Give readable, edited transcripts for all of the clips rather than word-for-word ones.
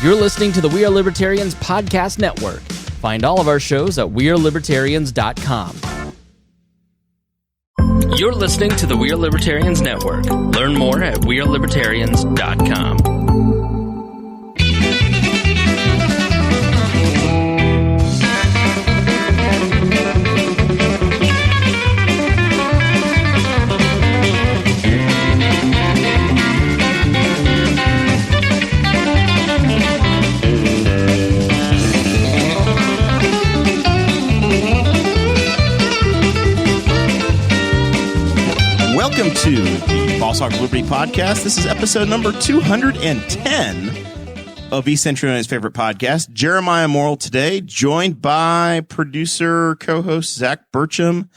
You're listening to the We Are Libertarians Podcast Network. Find all of our shows at wearelibertarians.com. You're listening to the We Are Libertarians Network. Learn more at wearelibertarians.com. Welcome to the Boss Hog Liberty Podcast. This is episode number 210 of East Central United's favorite podcast. Jeremiah Morrell today, joined by producer, co-host Zach Burcham,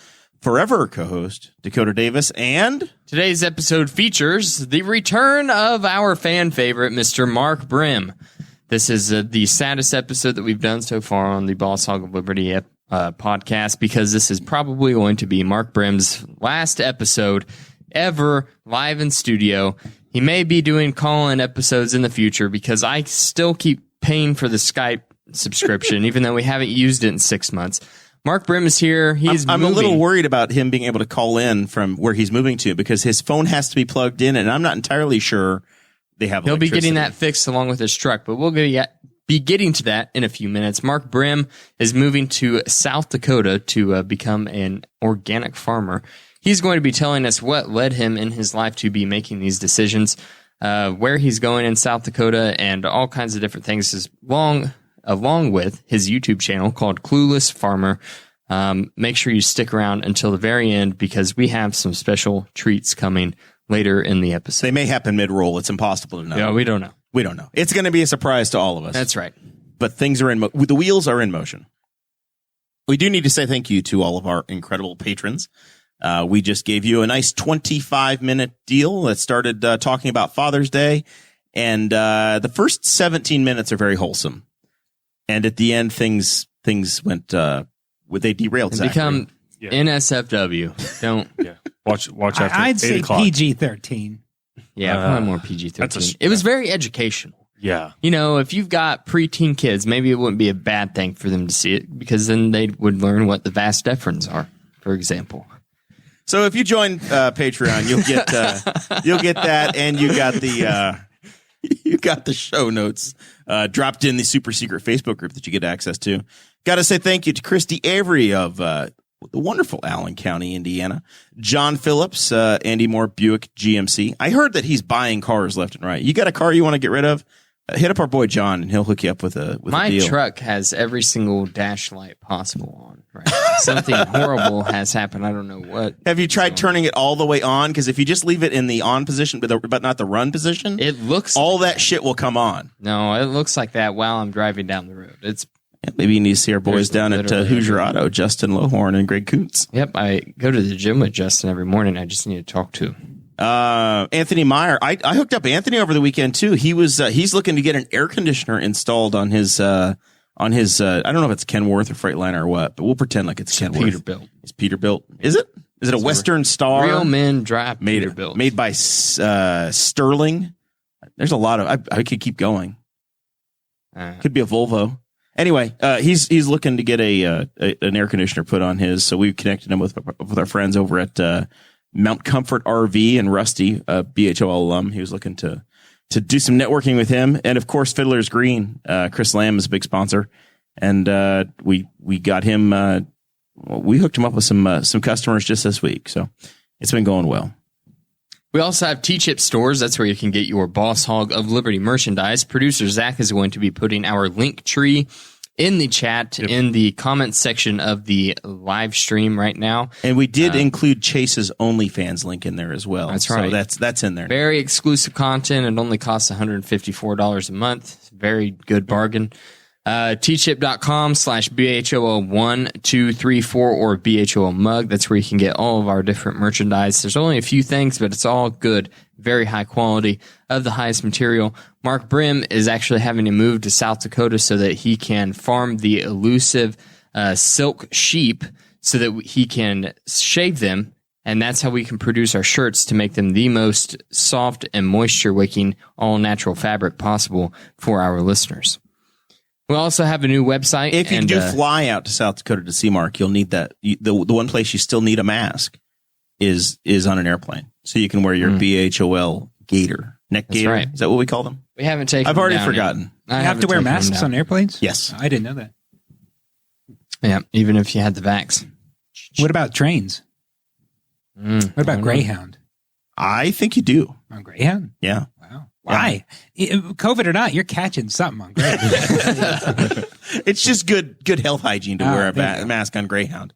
forever co-host Dakota Davis, and today's episode features the return of our fan favorite, Mr. Mark Brim. This is the saddest episode that we've done so far on the Boss Hog of Liberty podcast, because this is probably going to be Mark Brim's last episode ever live in studio. He may be doing call-in episodes in the future because I still keep paying for the Skype subscription, even though we haven't used it in 6 months. Mark Brim is here. I'm a little worried about him being able to call in from where he's moving to, because his phone has to be plugged in, and I'm not entirely sure they have He'll be getting that fixed along with his truck, but we'll be getting to that in a few minutes. Mark Brim is moving to South Dakota to become an organic farmer. He's going to be telling us what led him in his life to be making these decisions, where he's going in South Dakota, and all kinds of different things, along with his YouTube channel called Clueless Farmer. Make sure you stick around until the very end, because we have some special treats coming later in the episode. They may happen mid-roll. It's impossible to know. Yeah, we don't know. We don't know. It's going to be a surprise to all of us. That's right. But things are the wheels are in motion. We do need to say thank you to all of our incredible patrons. We just gave you a nice 25-minute deal that started talking about Father's Day, and the first 17 minutes are very wholesome. And at the end, things went they derailed. And become NSFW. Don't watch after I'd 8 say o'clock. PG-13. Yeah, probably more PG-13. It was very educational. Yeah. You know, if you've got preteen kids, maybe it wouldn't be a bad thing for them to see it, because then they would learn what the vas deferens are, for example. So if you join Patreon, you'll get that, and you got the show notes dropped in the super secret Facebook group that you get access to. Got to say thank you to Christy Avery of the wonderful Allen County, Indiana. John Phillips, Andy Moore Buick GMC. I heard that he's buying cars left and right. You got a car you want to get rid of? Hit up our boy John, and he'll hook you up with a deal. My truck has every single dash light possible on. Right? Something horrible has happened. I don't know what. Have you tried turning it all the way on? Because if you just leave it in the on position, but not the run position, it looks all like that shit will come on. No, it looks like that while I'm driving down the road. Maybe you need to see our boys down at Hoosier Auto, Justin Lohorn and Greg Kuntz. Yep, I go to the gym with Justin every morning. I just need to talk to him. Anthony Meyer. I hooked up Anthony over the weekend too. He's looking to get an air conditioner installed on his I don't know if it's Kenworth or Freightliner or what, but we'll pretend like it's Kenworth. Peterbilt. It's Peterbilt. Is it? Is it a Western Star? Real men drive Peterbilt. Made by Sterling. There's a lot of. I could keep going. Could be a Volvo. Anyway, he's looking to get an air conditioner put on his, so we connected him with our friends over at Mount Comfort RV, and Rusty, BHOL alum. He was looking to do some networking with him, and of course Fiddler's Green. Chris Lamb is a big sponsor, and we got him. We hooked him up with some customers just this week, so it's been going well. We also have T-Chip stores. That's where you can get your Boss Hog of Liberty merchandise. Producer Zach is going to be putting our link tree in the chat, in the comments section of the live stream right now. And we did include Chase's OnlyFans link in there as well. That's right. So that's in there. Very exclusive content. It only costs $154 a month. Very good bargain. tchip.com/BHOL1234 or BHOL mug. That's where you can get all of our different merchandise. There's only a few things, but it's all good. Very high quality, of the highest material. Mark Brim is actually having to move to South Dakota so that he can farm the elusive silk sheep, so that he can shave them And that's how we can produce our shirts to make them the most soft and moisture-wicking all-natural fabric possible for our listeners. We also have a new website. If you do fly out to South Dakota to see Mark, you'll need that. The one place you still need a mask is on an airplane. So you can wear your BHOL gaiter. Neck gaiter. Right. Is that what we call them? We haven't taken I've already forgotten. You have to wear masks on airplanes? Yes. I didn't know that. Yeah, even if you had the vax. What about trains? What about Greyhound? I think you do. On Greyhound? Yeah. Wow. Why? COVID or not, you're catching something on Greyhound. It's just good health hygiene to wear a mask on Greyhound.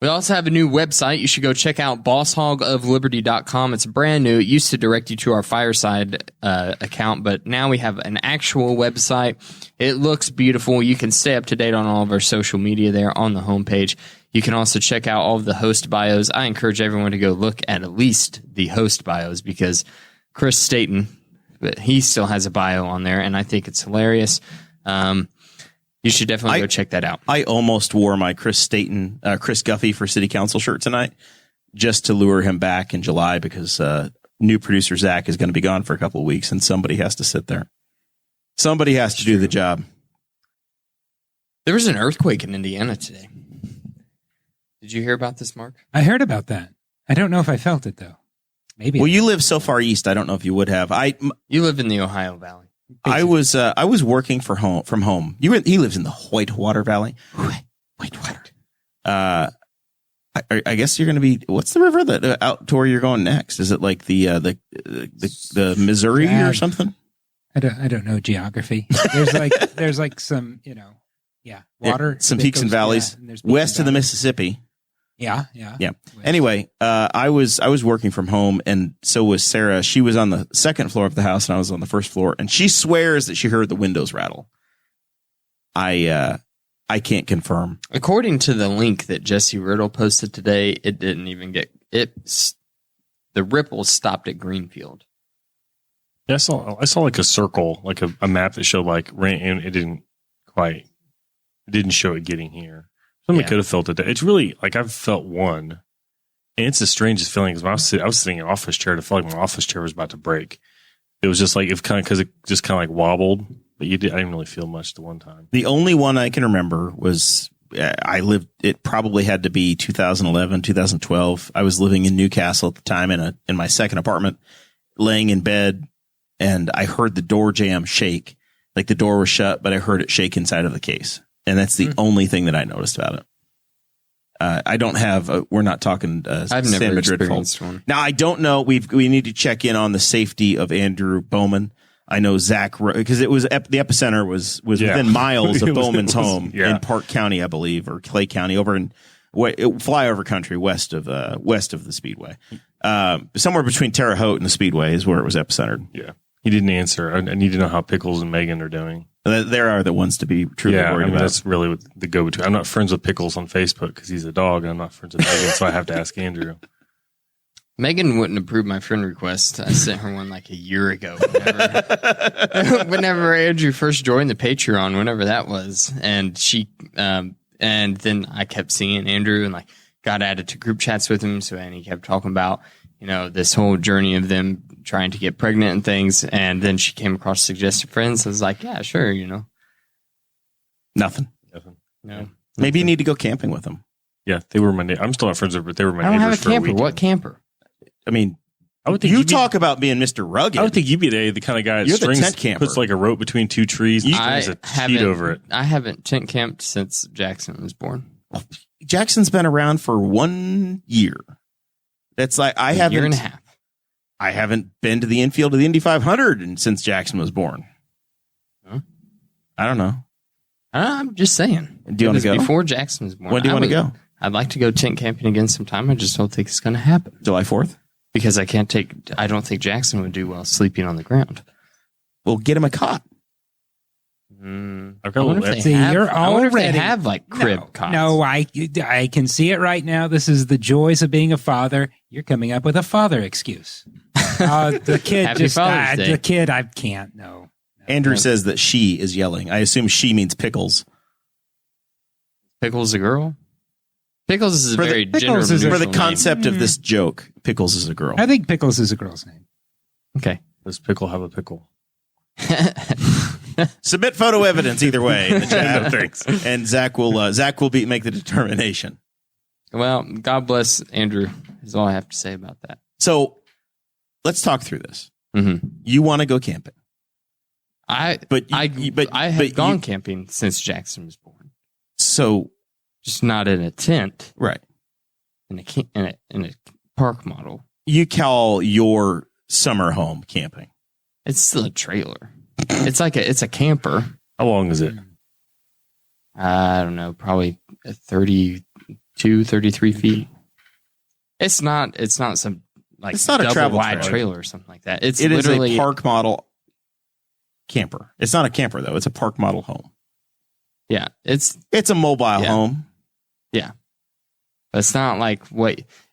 We also have a new website. You should go check out bosshogofliberty.com. It's brand new. It used to direct you to our Fireside account, but now we have an actual website. It looks beautiful. You can stay up to date on all of our social media there on the homepage. You can also check out all of the host bios. I encourage everyone to go look at least the host bios because Chris Staten, he still has a bio on there, and I think it's hilarious. You should definitely go check that out. I almost wore my Chris Guffey for City Council shirt tonight just to lure him back in July because new producer Zach is going to be gone for a couple of weeks, and somebody has to sit there. Somebody has to do the job. There was an earthquake in Indiana today. Did you hear about this, Mark? I heard about that. I don't know if I felt it, though. Maybe. Well, you live so far east, I don't know if you would have. You live in the Ohio Valley. I was working from home. He lives in the Whitewater Valley. Whitewater. I guess you're going to be. What's the river that out to where you're going next? Is it like the Missouri or something? I don't know geography. There's like some water. Some peaks and valleys west of the Mississippi. Yeah. Anyway, I was working from home, and so was Sarah. She was on the second floor of the house, and I was on the first floor. And she swears that she heard the windows rattle. I can't confirm. According to the link that Jesse Riddle posted today, it didn't even get it. The ripples stopped at Greenfield. Yeah, I saw like a circle, like a map that showed like rain, and it didn't show it getting here. Somebody could have felt it. It's really like I've felt one, and it's the strangest feeling because I was sitting in an office chair. I felt like my office chair was about to break. It was just like because it just kind of like wobbled, but I didn't really feel much the one time. The only one I can remember was it probably had to be 2011, 2012. I was living in Newcastle at the time in my second apartment, laying in bed, and I heard the door jamb shake. Like the door was shut, but I heard it shake inside of the case. And that's the only thing that I noticed about it. I don't have. We're not talking. I've never experienced one. Now I don't know. We need to check in on the safety of Andrew Bowman. I know Zach because it was the epicenter was within miles of Bowman's home in Park County, I believe, or Clay County, over in flyover country west of the Speedway. Somewhere between Terre Haute and the Speedway is where it was epicentered. Yeah, he didn't answer. I need to know how Pickles and Megan are doing. There are the ones to be truly worried about. That's really the go-between. I'm not friends with Pickles on Facebook because he's a dog, and I'm not friends with Megan, so I have to ask Andrew. Megan wouldn't approve my friend request. I sent her one like a year ago. Whenever Andrew first joined the Patreon, whenever that was, and she, and then I kept seeing Andrew and like got added to group chats with him. And he kept talking about this whole journey of them trying to get pregnant and things. And then she came across suggested friends. I was like, yeah, sure, Nothing. No. Maybe you need to go camping with them. Yeah, they were my. I'm still not friends with, but they were my. I don't neighbors have a camper. For a What camper? I mean, I would think you talk about being Mr. Rugged. I would think you'd be the kind of guy that the tent camper. Puts like a rope between two trees and strings a sheet over it. I haven't tent camped since Jackson was born. Jackson's been around for 1 year. That's like a year and a half. I haven't been to the infield of the Indy 500 since Jackson was born. Huh? I don't know. I'm just saying. Do you want to go? Before Jackson was born. When do you want to go? I'd like to go tent camping again sometime. I just don't think it's going to happen. July 4th? Because I don't think Jackson would do well sleeping on the ground. Well, get him a cot. I've got I wonder if they have like crib cots. No, I can see it right now. This is the joys of being a father. You're coming up with a father excuse. The kid the kid, I can't. No. Andrew says that she is yelling. I assume she means Pickles. Pickles a girl? Pickles is a very Pickles is for the concept of this joke. Pickles is a girl. I think Pickles is a girl's name. Okay. Does Pickle have a pickle? Submit photo evidence either way in the chat. No, thanks. And Zach will make the determination. Well, God bless Andrew is all I have to say about that. So let's talk through this. Mm-hmm. You want to go camping. I have gone camping since Jackson was born. So just not in a tent. Right. In a park model. You call your summer home camping. It's still a trailer. It's a camper. How long is it? I don't know, probably 32, 33 feet. It's not some like it's not a travel wide trailer or something like that. It literally is a park model camper. It's not a camper though. It's a park model home. Yeah, it's a mobile home. Yeah. But it's not like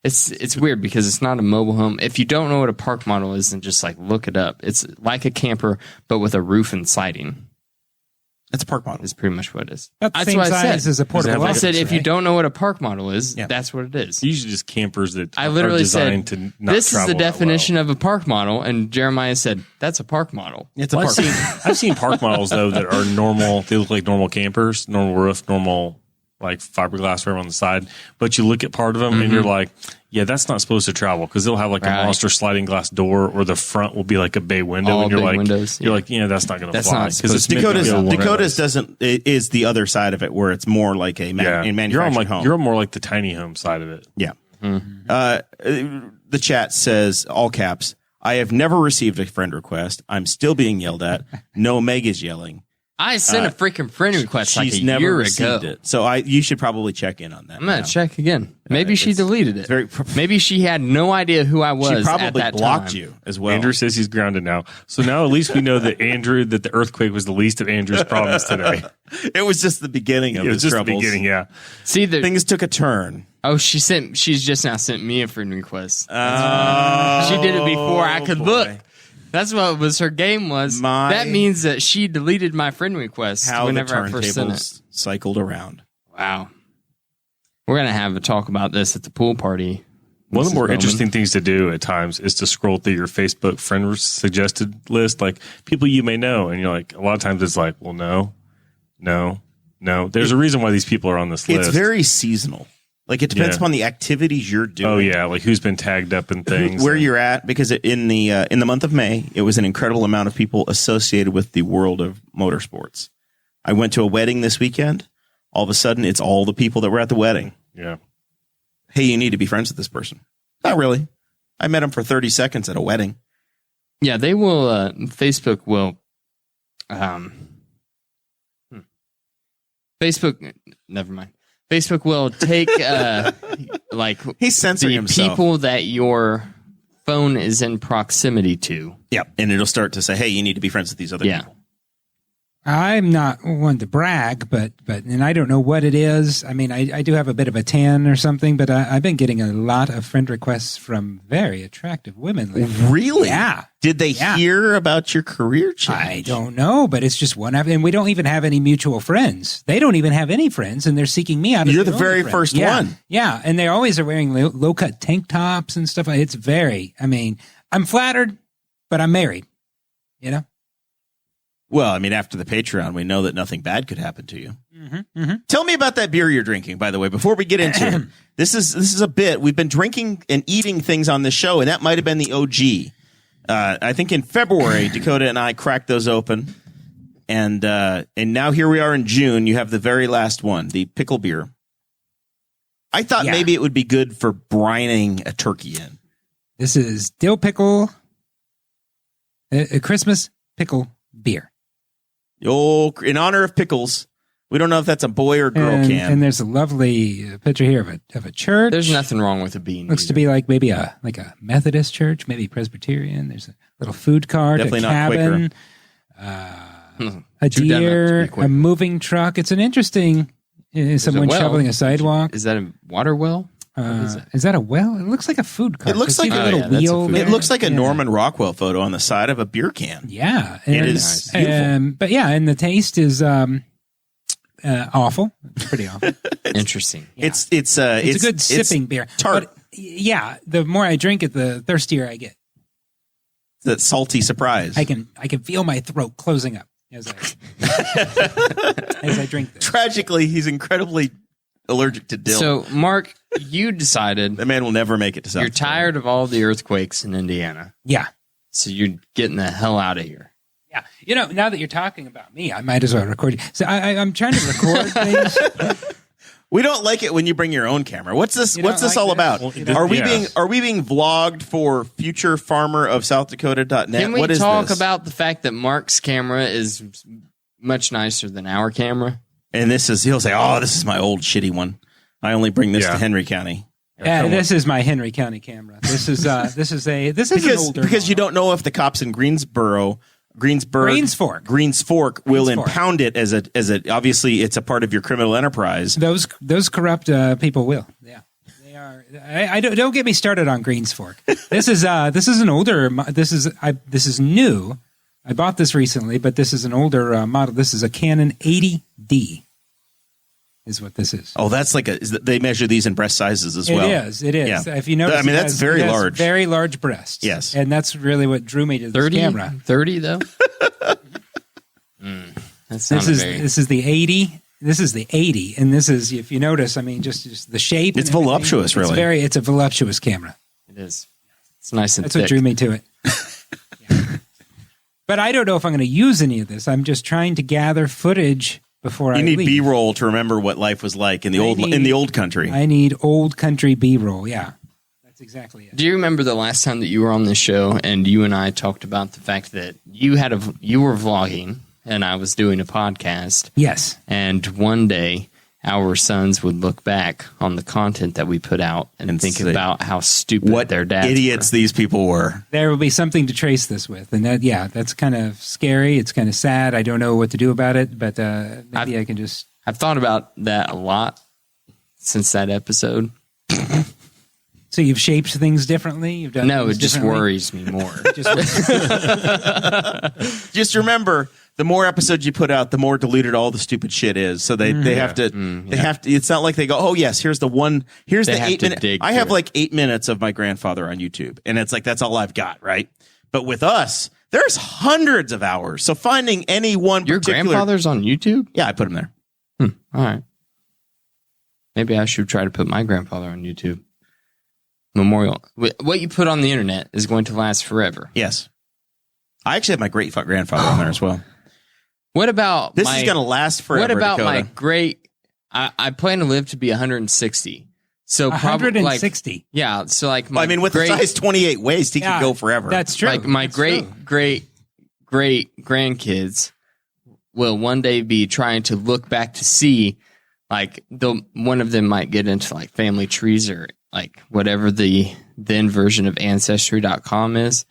it's weird because it's not a mobile home. If you don't know what a park model is, then just like look it up. It's like a camper, but with a roof and siding. It's a park model. It's pretty much what it is. That's the same size as a portable office. I said if you don't know what a park model is, that's what it is. Usually just campers that I literally are designed said, to not this is the definition well. of a park model, and Jeremiah said, that's a park model. It's a park model. I've seen park models, though, that are normal. They look like normal campers, normal roof, normal like fiberglass rim on the side. But you look at part of them and you're like, yeah, that's not supposed to travel because they'll have like a monster sliding glass door, or the front will be like a bay window, all and you're like, windows, yeah, that's not going to fly because Dakota's is the other side of it where it's more like a manufactured home. You're more like the tiny home side of it. Yeah. Mm-hmm. The chat says all caps. I have never received a friend request. I'm still being yelled at. No, Meg is yelling. I sent a freaking friend request like a never year received ago. it. So you should probably check in on that. I'm going to check again. Maybe she deleted it. Maybe she had no idea who I was. She probably at that blocked time. you as well. Andrew says he's grounded now. So now at least we know that the earthquake was the least of Andrew's problems today. It was just the beginning of his troubles. The beginning, yeah. See, things took a turn. Oh, she's just now sent me a friend request. She did it before I could look. That's what was her game was. That means that she deleted my friend request whenever I first sent it. Cycled around. Wow. We're going to have a talk about this at the pool party. One of the more interesting things to do at times is to scroll through your Facebook friend suggested list, like people you may know. And you're like, a lot of times it's like, well, no. There's a reason why these people are on this list. It's very seasonal. Like it depends upon the activities you're doing. Oh yeah, like who's been tagged up in things, where you're at. Because in the month of May, it was an incredible amount of people associated with the world of motorsports. I went to a wedding this weekend. All of a sudden, it's all the people that were at the wedding. Yeah. Hey, you need to be friends with this person. Not really. I met him for 30 seconds at a wedding. Yeah, they will. Facebook will. Facebook. Never mind. Facebook will take like he's censoring himself. People that your phone is in proximity to. Yeah, and it'll start to say, "Hey, you need to be friends with these other people." I'm not one to brag, but and I don't know what it is. I mean, I do have a bit of a tan or something, but I've been getting a lot of friend requests from very attractive women lately. Really? Yeah. Did they hear about your career change? I don't know, but it's just one of, and we don't even have any mutual friends. They don't even have any friends, and they're seeking me out. You're the very first one. Yeah, and they always are wearing low cut tank tops and stuff. It's very. I mean, I'm flattered, but I'm married. You know. Well, I mean, after the Patreon, we know that nothing bad could happen to you. Tell me about that beer you're drinking, by the way, before we get into it. This is a bit. We've been drinking and eating things on this show, and that might have been the OG. I think in February, Dakota and I cracked those open, and now here we are in June. You have the very last one, the pickle beer. I thought maybe it would be good for brining a turkey in. This is dill pickle, a Christmas pickle beer. Oh, in honor of pickles. We don't know if that's a boy or girl can. And there's a lovely picture here of a church. There's nothing wrong with a bean. Looks to be like maybe a Methodist church, maybe Presbyterian. There's a little food cart, definitely a cabin, a deer, a moving truck. It's an interesting. Someone shoveling a sidewalk. Is that a water well? Is that a well? It looks like a food cart. It looks like a little wheel. It looks like a Norman Rockwell photo on the side of a beer can. Yeah, it is beautiful. But yeah, and the taste is Awful. It's pretty awful. Interesting. Yeah. It's a good sipping beer. tart. But, yeah, the more I drink it, the thirstier I get. That salty surprise. I can feel my throat closing up as I drink this. Tragically, he's incredibly allergic to dill. So, Mark, you decided the man will never make it to South you're Dakota. tired of all the earthquakes in Indiana. Yeah. So you're getting the hell out of here. Yeah. You know, now that you're talking about me, I might as well record you. So I'm trying to record things. We don't like it when you bring your own camera. What's this? You What's don't this like all this? about? You don't- Are we Yeah. being vlogged for future farmer of SouthDakota.net? Can we What is talk this? about the fact that Mark's camera is much nicer than our camera? And he'll say, "Oh, this is my old shitty one. I only bring this Yeah. to Henry County." Yeah, this is my Henry County camera. This is an older Because you model. don't know if the cops in Greens Fork will impound it as a obviously it's a part of your criminal enterprise. Those corrupt people will. Yeah, they are. I don't get me started on Greens Fork. This is an older. This is new. I bought this recently, but this is an older model. This is a Canon 80D. Is what this is. Oh, that's they measure these in breast sizes as well. It is. Yeah. If you notice, I mean, it that's has- very it has large. Very large breasts. Yes. And that's really what drew me to this 30? camera. 30, though? That's not This is the 80. This is the 80, and this is, if you notice, I mean, just the shape. It's and everything. voluptuous, really. It's a voluptuous camera. It is. It's nice and That's thick. what drew me to it. Yeah. But I don't know if I'm going to use any of this. I'm just trying to gather footage before I You need leave. B-roll to remember what life was like in the old country. I need old country B-roll. Yeah, that's exactly it. Do you remember the last time that you were on this show and you and I talked about the fact that you were vlogging and I was doing a podcast, Yes. and one day our sons would look back on the content that we put out and think say, about how stupid what their dads idiots were. these people were. There will be something to trace this with, and that's kind of scary. It's kind of sad. I don't know what to do about it, but maybe I can just. I've thought about that a lot since that episode. So you've shaped things differently. You've done. No, things it just differently? worries me more. Just remember, the more episodes you put out, the more diluted all the stupid shit is. So they have to. They have to. It's not like they go, "Oh yes, here's the one. Here's They the have 8 to minute." dig I have through it. like 8 minutes of my grandfather on YouTube, and it's like that's all I've got, right? But with us, there's hundreds of hours. So finding any one Your particular grandfather's on YouTube? yeah, I put him there. All right. Maybe I should try to put my grandfather on YouTube. Memorial. What you put on the internet is going to last forever. Yes, I actually have my great grandfather on there as well. What about This is going to last forever. What about Dakota. my great? I plan to live to be 160. So probably 160. yeah. So like my Well, I mean, with great, the size 28 waist, he could go forever. That's true. like my That's true. great grandkids will one day be trying to look back to see, like one of them might get into like family trees or like whatever the then version of ancestry.com is.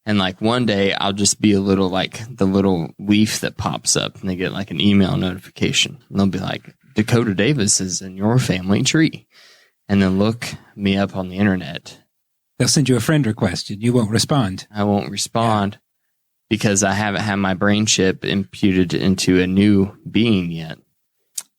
And like one day I'll just be a little like the little leaf that pops up and they get like an email notification. And they'll be like, Dakota Davis is in your family tree. And then look me up on the internet. They'll send you a friend request and you won't respond. I won't respond because I haven't had my brain chip imputed into a new being yet.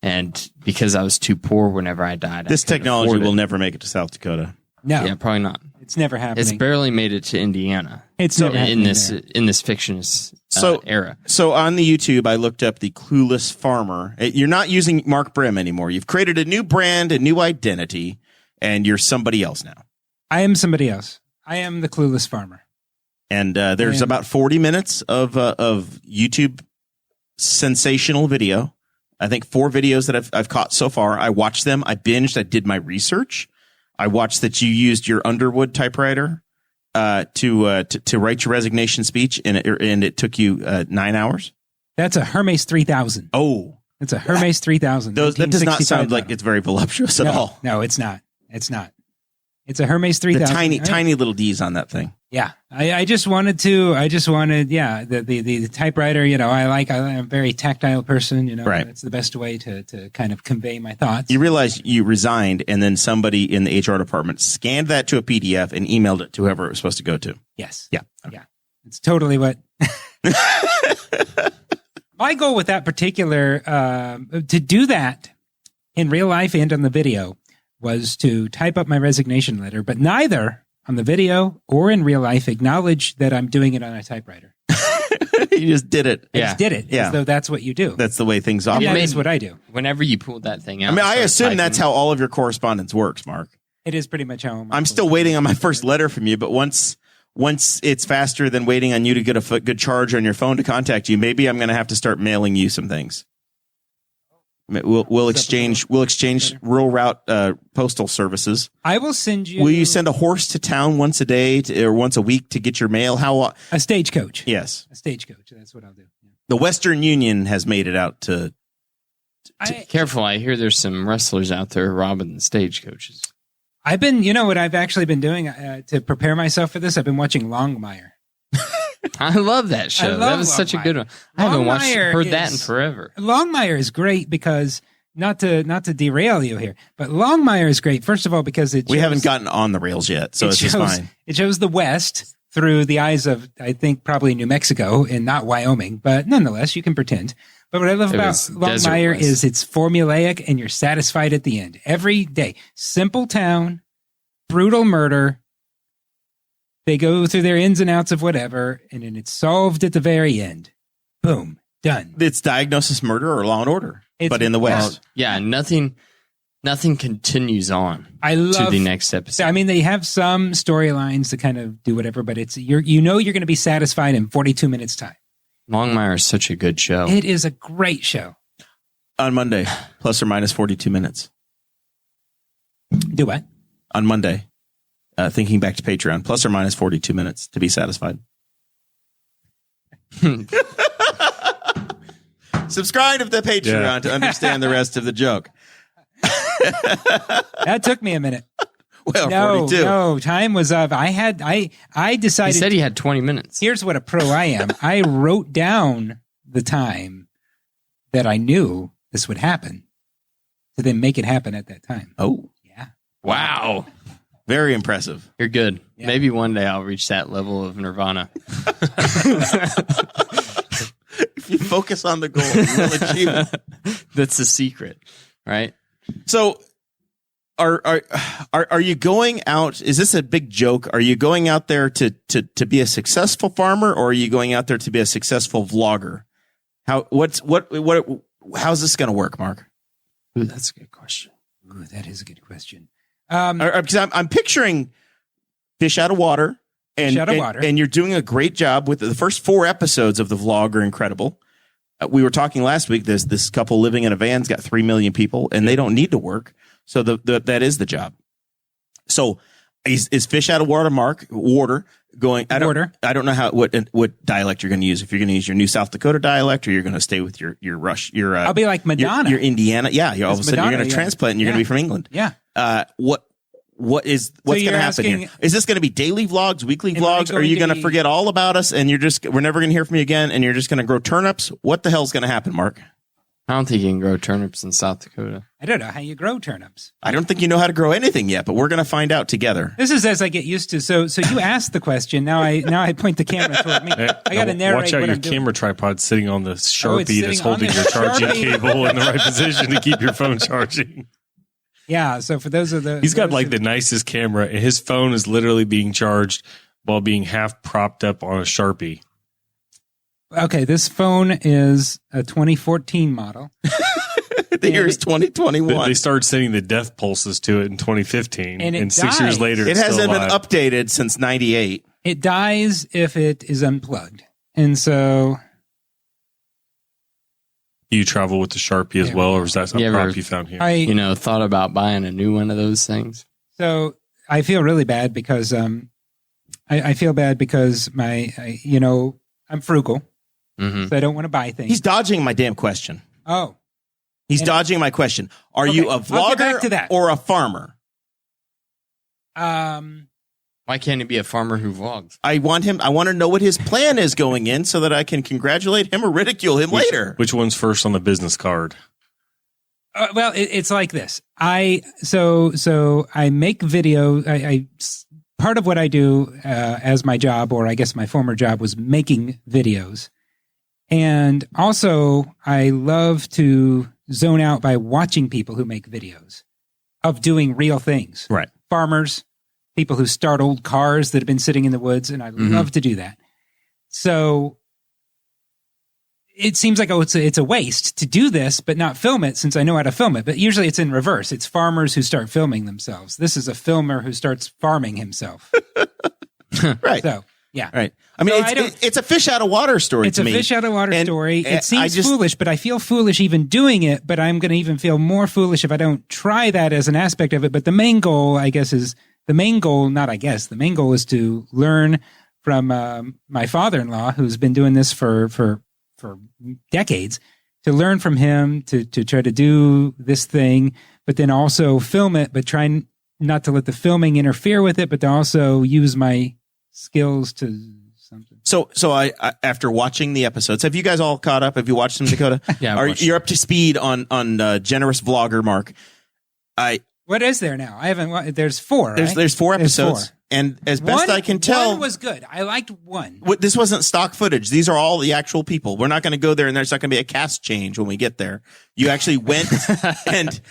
And because I was too poor whenever I died. This I couldn't technology afford it. will never make it to South Dakota. No, Yeah, probably not. it's never happening. It's barely made it to Indiana. It's never in happening this there. in this fictionist era. So on the YouTube, I looked up the Clueless Farmer. You're not using Mark Brim anymore. You've created a new brand, a new identity, and you're somebody else now. I am somebody else. I am the Clueless Farmer. And there's about 40 minutes of YouTube sensational video. I think 4 videos that I've caught so far. I watched them. I binged. I did my research. I watched that you used your Underwood typewriter to write your resignation speech, and it took you 9 hours. That's a Hermes 3000. Oh, It's a Hermes 3000. that does not 1965 sound like model. it's very voluptuous at all. No, it's not. It's not. It's a Hermes 3000. The tiny little D's on that thing. Yeah, I just wanted, the typewriter, I'm a very tactile person, Right. That's the best way to kind of convey my thoughts. You realize you resigned, and then somebody in the HR department scanned that to a PDF and emailed it to whoever it was supposed to go to. Yes. Yeah. Yeah. It's totally what. My goal with that particular, to do that in real life and on the video was to type up my resignation letter, but neither on the video or in real life acknowledge that I'm doing it on a typewriter. You just did it. I just did it. Yeah. As though that's what you do. That's the way things And operate. that is what I do. Whenever you pulled that thing out. I mean, I started assume typing, that's how all of your correspondence works, Mark. It is pretty much how I'm still waiting on my first letter from you, but once it's faster than waiting on you to get a good charge on your phone to contact you, maybe I'm going to have to start mailing you some things. We'll exchange rural route postal services. I will send you. Will you send a horse to town once a day or once a week to get your mail? How? A stagecoach. Yes, a stagecoach. That's what I'll do. Yeah. The Western Union has made it out to. Careful, I hear there's some wrestlers out there robbing the stagecoaches. I've been, you know what I've actually been doing to prepare myself for this? I've been watching Longmire. I love that show. That was such a good one. I haven't heard that in forever. Longmire is great because not to derail you here, but Longmire is great. First of all, because we haven't gotten on the rails yet, so it's just fine. It shows the West through the eyes of, I think, probably New Mexico and not Wyoming, but nonetheless, you can pretend. But what I love about Longmire is it's formulaic and you're satisfied at the end. Every day. Simple town, brutal murder. They go through their ins and outs of whatever, and then it's solved at the very end. Boom. Done. It's Diagnosis Murder or Law and Order, but in the West. Yeah, nothing continues on to the next episode. I mean, they have some storylines that kind of do whatever, but it's you're going to be satisfied in 42 minutes time. Longmire is such a good show. It is a great show. On Monday, plus or minus 42 minutes. Do what? On Monday, thinking back to Patreon, plus or minus 42 minutes to be satisfied. Subscribe to the Patreon to understand the rest of the joke. That took me a minute. Well, 42. No, time was up. I decided. He said he had 20 minutes. Here's what a pro I am. I wrote down the time that I knew this would happen to then make it happen at that time. Oh. Yeah. Wow. Very impressive. You're good. Yeah. Maybe one day I'll reach that level of nirvana. If you focus on the goal, you'll achieve it. That's the secret, right? So are you going out? Is this a big joke? Are you going out there to be a successful farmer, or are you going out there to be a successful vlogger? How's this going to work, Mark? Ooh, that's a good question. Ooh, that is a good question. Because I'm picturing fish out of water, and you're doing a great job with the first 4 episodes of the vlog are incredible. We were talking last week. This couple living in a van's got 3 million people, and they don't need to work. So that is the job. So is fish out of water, Mark? Water going. I don't know what dialect you're going to use. If you're going to use your new South Dakota dialect, or you're going to stay with your Rush. I'll be like Madonna. Your Indiana. Yeah. All of a sudden you're going to transplant, and you're going to be from England. Yeah. What's going to happen here? Is this going to be daily vlogs, weekly vlogs? Are you going to forget all about us, and we're never going to hear from you again, and you're just going to grow turnips? What the hell's going to happen, Mark? I don't think you can grow turnips in South Dakota. I don't know how you grow turnips. I don't think you know how to grow anything yet, but we're going to find out together. This is as I get used to. So you asked the question. Now I point the camera toward me. I got to narrate. Watch out! What Your I'm doing. camera tripod sitting on the Sharpie that's holding your the charging Sharpie. cable in the right position to keep your phone charging. Yeah. So for those of the, he's got like the nicest camera, and his phone is literally being charged while being half propped up on a Sharpie. Okay, this phone is a 2014 model. The year is 2021. They started sending the death pulses to it in 2015, and 6 years later, it hasn't been updated since '98. It dies if it is unplugged, and so you travel with the Sharpie as well, or is that a prop you found here? I thought about buying a new one of those things. So I feel really bad because I feel bad because I'm frugal, so I don't want to buy things. He's dodging my damn question. Oh. He's dodging my question. Are you a vlogger or a farmer? Why can't he be a farmer who vlogs? I want to know what his plan is going in so that I can congratulate him or ridicule him later. Which one's first on the business card? Well, it's like this. So I make video. Part of what I do as my job, or I guess my former job, was making videos. And also, I love to zone out by watching people who make videos of doing real things. Right. Farmers, people who start old cars that have been sitting in the woods, and I love to do that. So it seems like, it's a waste to do this, but not film it since I know how to film it. But usually it's in reverse. It's farmers who start filming themselves. This is a filmer who starts farming himself. Right. So, yeah. Right. I mean, So it's a fish out of water story It's to a me. fish out of water And story. I It seems just- foolish, but I feel foolish even doing it. But I'm going to even feel more foolish if I don't try that as an aspect of it. But the main goal, I guess, is the main goal is to learn from my father-in-law, who's been doing this for decades, to learn from him, to try to do this thing, but then also film it, but try not to let the filming interfere with it, but to also use my skills to something. So I after watching the episodes, have you guys all caught up? Have you watched them, Dakota? Yeah, I've watched You're up to speed on generous vlogger Mark. What is there now? I haven't. There's 4. Right? There's 4 episodes, There's 4. and as best I can tell, one was good. I liked one. this wasn't stock footage. These are all the actual people. We're not going to go there, and there's not going to be a cast change when we get there. You actually went and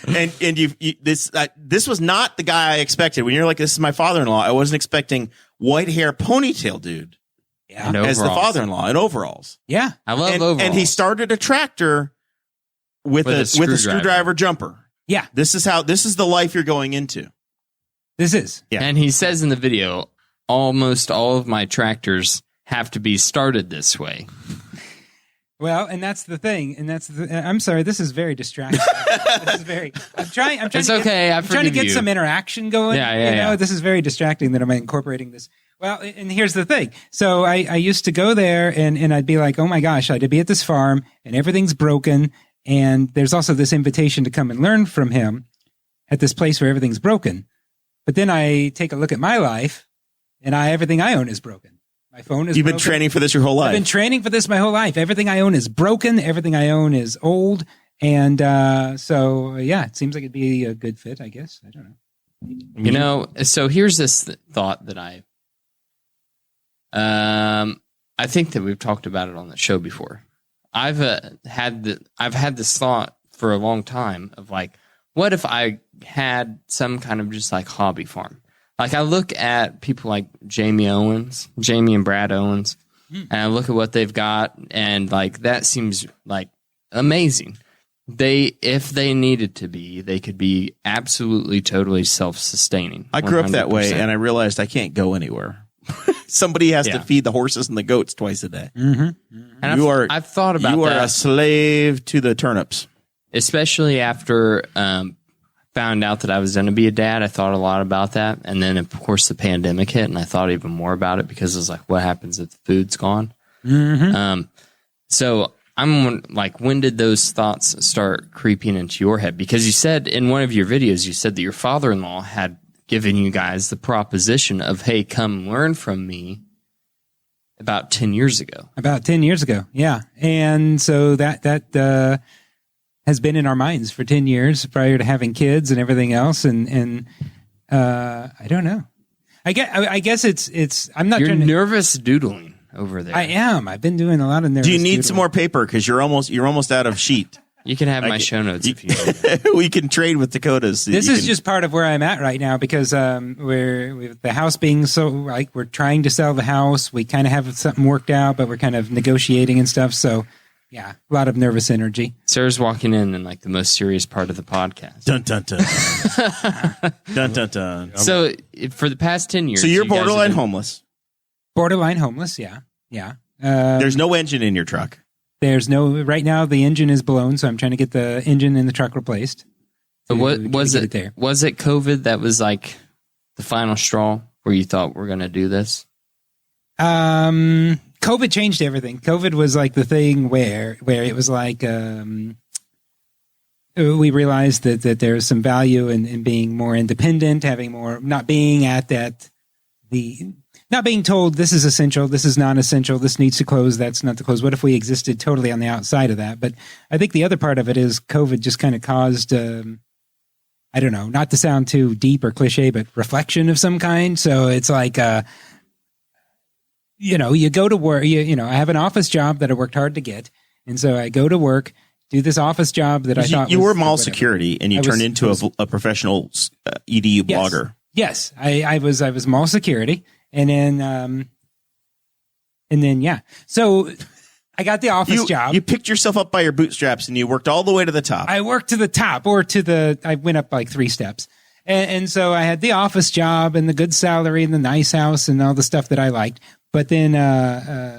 this was not the guy I expected. When you're like, this is my father-in-law, I wasn't expecting white hair ponytail dude Yeah, And as the overalls. father-in-law in overalls. yeah. I love And, overalls. and he started a tractor with a screwdriver jumper. Yeah. This is the life you're going into. This is. Yeah. And he says in the video, almost all of my tractors have to be started this way. Well, and that's the thing. And I'm sorry. This is very distracting. This is very. I'm trying. It's okay. I'm trying to forgive get you. some interaction going. Yeah, yeah. This is very distracting that I'm incorporating this. Well, and here's the thing. So I used to go there and I'd be like, oh my gosh, I'd be at this farm and everything's broken. And there's also this invitation to come and learn from him at this place where everything's broken. But then I take a look at my life and everything I own is broken. My phone is You've been broken. training for this your whole life. I've been training for this my whole life. Everything I own is broken. Everything I own is old. And yeah, it seems like it'd be a good fit, I guess. I don't know. You know, so here's this thought that I think that we've talked about it on the show before. I've had this thought for a long time of like, what if I had some kind of just like hobby farm? Like I look at people like Jamie and Brad Owens, and I look at what they've got, and like that seems like amazing. If they needed to be, they could be absolutely, totally self-sustaining. I grew up that way, 100%. and I realized I can't go anywhere. Somebody has to feed the horses and the goats twice a day. And I've thought about you are that. a slave to the turnips. Especially after found out that I was going to be a dad, I thought a lot about that. And then, of course, the pandemic hit, and I thought even more about it because it was like, what happens if the food's gone? So I'm like, when did those thoughts start creeping into your head? Because you said in one of your videos, you said that your father-in-law had given you guys the proposition of, hey, come learn from me about 10 years ago. About 10 years ago, yeah. And so that has been in our minds for 10 years prior to having kids and everything else. And I don't know. I guess it's I'm not You're trying to, nervous doodling over there. I am. I've been doing a lot of nervous Do you need doodling. some more paper? Because you're almost out of sheet. You can have my show notes if you need. We can trade with Dakota's. This is just part of where I'm at right now because we're with the house being so like we're trying to sell the house. We kind of have something worked out, but we're kind of negotiating and stuff. So yeah, a lot of nervous energy. Sarah's walking in like the most serious part of the podcast. dun dun dun dun dun dun. So for the past 10 years, So you're you guys have borderline been- homeless. Borderline homeless, yeah. There's no engine in your truck. There's no right now. The engine is blown, so I'm trying to get the engine in the truck replaced. But what to was get it? there? Was it COVID that was like the final straw where you thought we're going to do this? COVID changed everything. COVID was like the thing where it was like we realized that there's some value in being more independent, having more, not being at that not being told this is essential, this is non-essential, this needs to close, that's not to close. What if we existed totally on the outside of that? But I think the other part of it is COVID just kind of caused, I don't know, not to sound too deep or cliche, but reflection of some kind. So it's like, you go to work, I have an office job that I worked hard to get. And so I go to work, do this office job that I thought you were mall security and you turned into a professional EDU blogger. Yes. I was mall security. And then, yeah. So I got the office job. You picked yourself up by your bootstraps and you worked all the way to the top. I worked to the top I went up like 3 steps. And so I had the office job and the good salary and the nice house and all the stuff that I liked. But then,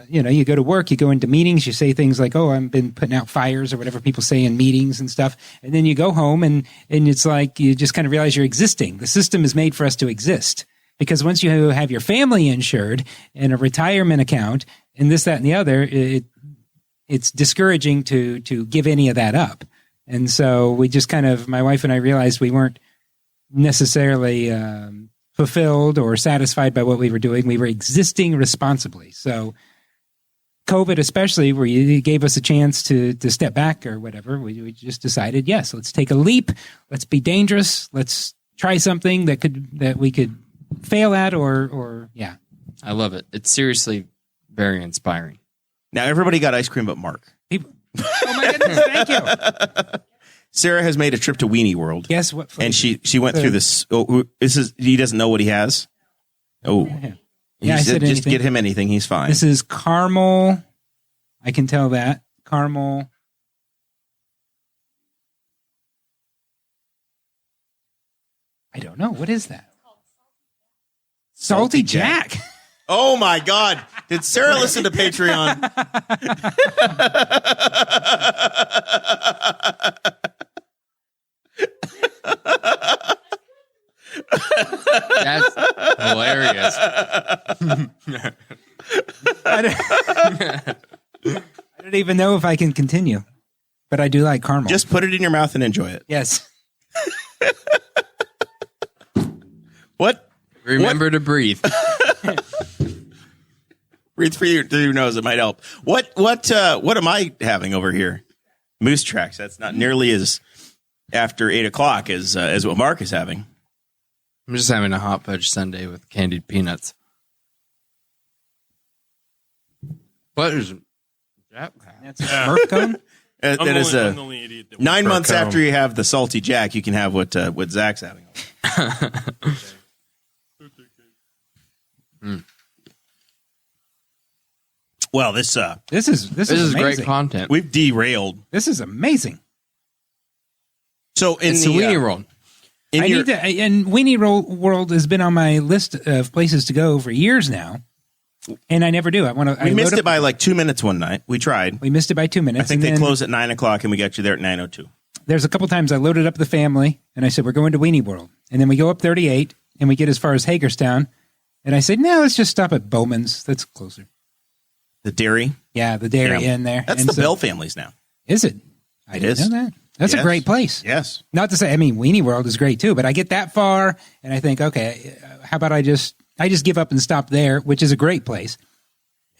you go to work, you go into meetings, you say things like, oh, I've been putting out fires or whatever people say in meetings and stuff. And then you go home and it's like you just kind of realize you're existing. The system is made for us to exist. Because once you have your family insured and a retirement account and this, that, and the other, it's discouraging to give any of that up. And so we just my wife and I realized we weren't necessarily fulfilled or satisfied by what we were doing. We were existing responsibly. So COVID, especially where you gave us a chance to step back or whatever, we just decided, yes, let's take a leap. Let's be dangerous. Let's try something that we could fail at or. I love it. It's seriously very inspiring. Now everybody got ice cream but Mark. Oh my goodness, thank you. Sarah has made a trip to Weenie World. Guess what flavor? And she went through this. Oh, he doesn't know what he has. Oh, yeah. I said just get him anything. He's fine. This is caramel. I can tell that caramel. I don't know. What is that? Salty Jack. Oh my God. Did Sarah listen to Patreon? That's hilarious. I don't even know if I can continue, but I do like caramel. Just put it in your mouth and enjoy it. Yes. What? Remember to breathe. Breathe through your nose. It might help. What am I having over here? Moose tracks. That's not nearly as after 8 o'clock as what Mark is having. I'm just having a hot fudge sundae with candied peanuts. What is that? That's a Smurf cone? That is I'm the only idiot that 9 months cone. after you have the salty Jack, you can have what Zach's having. Well, this is This is amazing. great content. we've derailed. This is amazing. So in It's the the weenie roll. in I your- need to, and Weenie World has been on my list of places to go for years now, and I never do. we missed it by like 2 minutes one night. We tried. We missed it by 2 minutes. I think and they then closed at 9 o'clock, and we got you there at 9:02. There's a couple times I loaded up the family, and I said we're going to Weenie World, and then we go up 38, and we get as far as Hagerstown, and I said no, let's just stop at Bowman's. That's closer. The dairy. Yeah, the dairy in there. That's And the so- Bell families now. Is it? I It didn't is. know that. That's Yes. a great place. Yes. Not to say, Weenie World is great too, but I get that far and I think, okay, how about I just give up and stop there, which is a great place,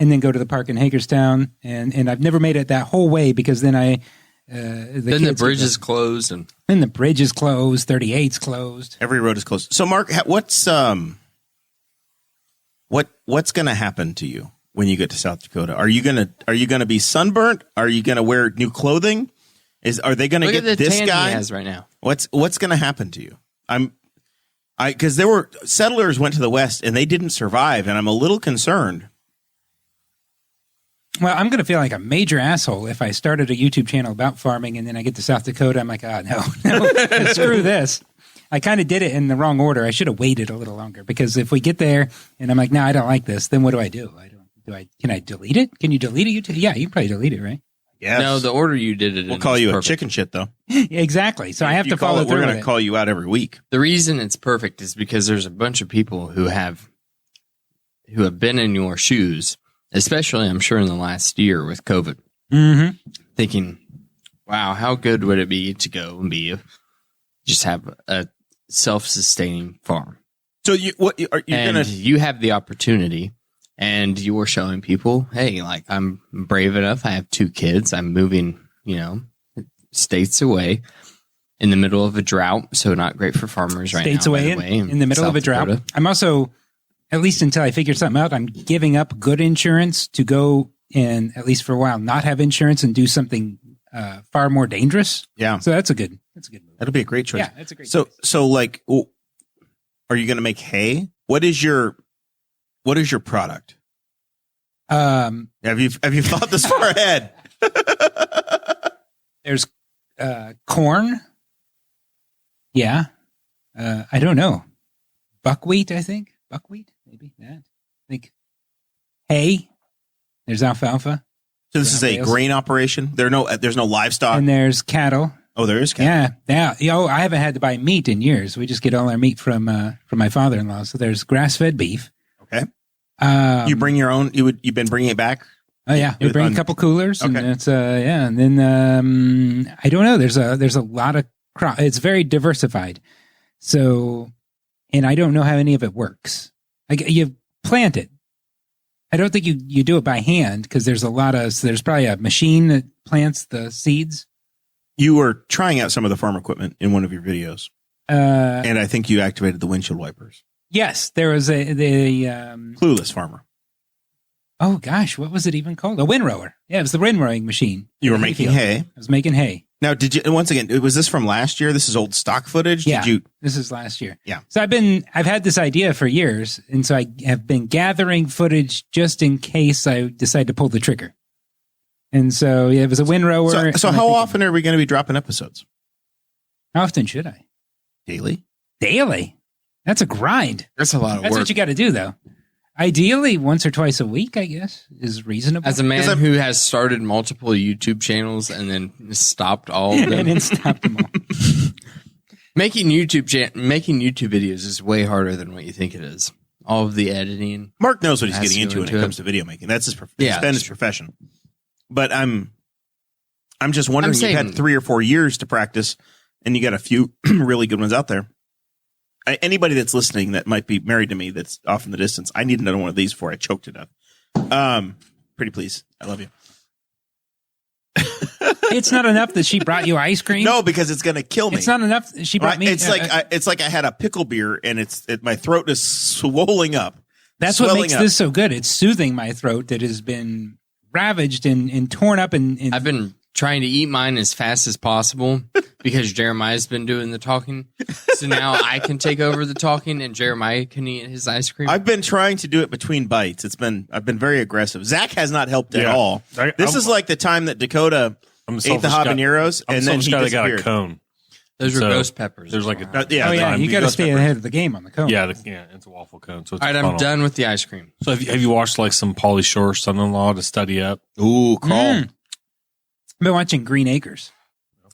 and then go to the park in Hagerstown. And I've never made it that whole way because then Then the bridge is closed and then the bridge is closed. 38's closed. Every road is closed. So, Mark, what's going to happen to you when you get to South Dakota? Are you gonna be sunburnt? Are you gonna wear new clothing? Are they gonna look get at the this tan guy? he has right now. What's going to happen to you? Because there were settlers went to the west and they didn't survive, and I'm a little concerned. Well, I'm going to feel like a major asshole if I started a YouTube channel about farming and then I get to South Dakota. I'm like, no, screw this. I kind of did it in the wrong order. I should have waited a little longer because if we get there and I'm like, no, I don't like this, then what do I do? Can I delete it? Can you delete it? YouTube? Yeah, you can probably delete it, right? Yes. No, the order you did it in We'll call is you perfect. a chicken shit, though. Exactly. So I have to follow through We're going with to it. call you out every week. The reason it's perfect is because there's a bunch of people who have been in your shoes, especially I'm sure in the last year with COVID, thinking, wow, how good would it be to go and just have a self-sustaining farm? So you have the opportunity. And you were showing people, hey, like I'm brave enough. I have 2 kids. I'm moving, states away in the middle of a drought. So not great for farmers right States now. away by the way, in the middle South of a drought. Dakota. I'm also at least until I figure something out, I'm giving up good insurance to go and, at least for a while, not have insurance and do something far more dangerous. Yeah. So that's a good move. That'll be a great choice. Yeah, that's a great choice. So like, are you going to make hay? What is your product? Have you thought this far ahead? There's corn. Yeah. I don't know. Buckwheat, I think. Buckwheat, maybe that. I think hay. There's alfalfa. So this is a grain operation. There's no livestock. And there's cattle. Oh, there is cattle. Yeah. I haven't had to buy meat in years. We just get all our meat from my father-in-law. So there's grass-fed beef. Okay. You bring your own. You've been bringing it back. Oh yeah, we bring a couple coolers, and it's and then I don't know. There's a lot of crop. It's very diversified. So, and I don't know how any of it works. Like you plant it. I don't think you do it by hand because there's probably a machine that plants the seeds. You were trying out some of the farm equipment in one of your videos, and I think you activated the windshield wipers. Yes, there was the Clueless Farmer. Oh gosh, what was it even called? A windrower. Yeah, it was the windrowing machine. You were making hay. I was making hay. Now, did you? Once again, was this from last year? This is old stock footage. Yeah, Did you? This is last year. Yeah. So I've had this idea for years, and so I have been gathering footage just in case I decide to pull the trigger. And so yeah, it was a windrower. So how often are we going to be dropping episodes? How often should I? Daily. That's a grind. That's a lot of That's work. what you got to do, though. Ideally, once or twice a week, I guess, is reasonable. As a man who has started multiple YouTube channels and then stopped all of them. And then stopped them all. Making YouTube videos is way harder than what you think it is. All of the editing. Mark knows what he's Has getting to go into when into it it. comes to video making. That's his Yeah, it's been his profession. But I'm just wondering, you've had 3 or 4 years to practice, and you got a few really good ones out there. Anybody that's listening that might be married to me that's off in the distance, I need another one of these before I choke to death. Pretty please. I love you. It's not enough that she brought you ice cream. No, because it's going to kill me. It's not enough. She brought me. It's like I had a pickle beer and my throat is swelling up. That's what makes this so good. It's soothing my throat that has been ravaged and torn up. And I've been trying to eat mine as fast as possible because Jeremiah's been doing the talking. So now I can take over the talking and Jeremiah can eat his ice cream. I've been trying to do it between bites. I've been very aggressive. Zach has not helped at all. This is like the time that Dakota ate the habaneros and then he disappeared. got a cone. Those are ghost peppers. There's like you got to stay ahead of the game on the cone. Yeah, it's a waffle cone. So it's all right, I'm done with the ice cream. So have you watched like some Pauly Shore Son-in-Law to study up? Ooh, crawl. I've been watching Green Acres.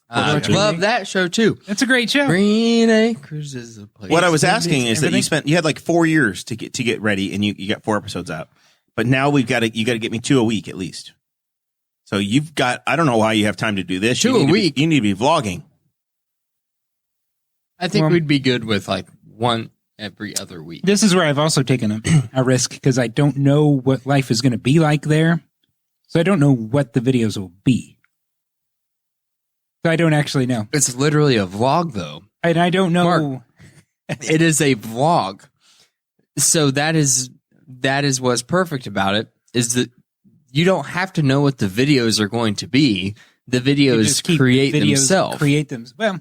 I love that show too. It's a great show. Green Acres is a place. What I was asking is that you had like 4 years to get ready, and you got 4 episodes out. But now you got to get me 2 a week at least. So you've got, I don't know why you have time to do this. 2 a week. You need to be vlogging. I think we'd be good with like 1 every other week. This is where I've also taken a risk because I don't know what life is going to be like there. So I don't know what the videos will be. So I don't actually know. It's literally a vlog though. And I don't know. Mark, it is a vlog. So that is what's perfect about it is that you don't have to know what the videos are going to be. The videos create themselves. Well,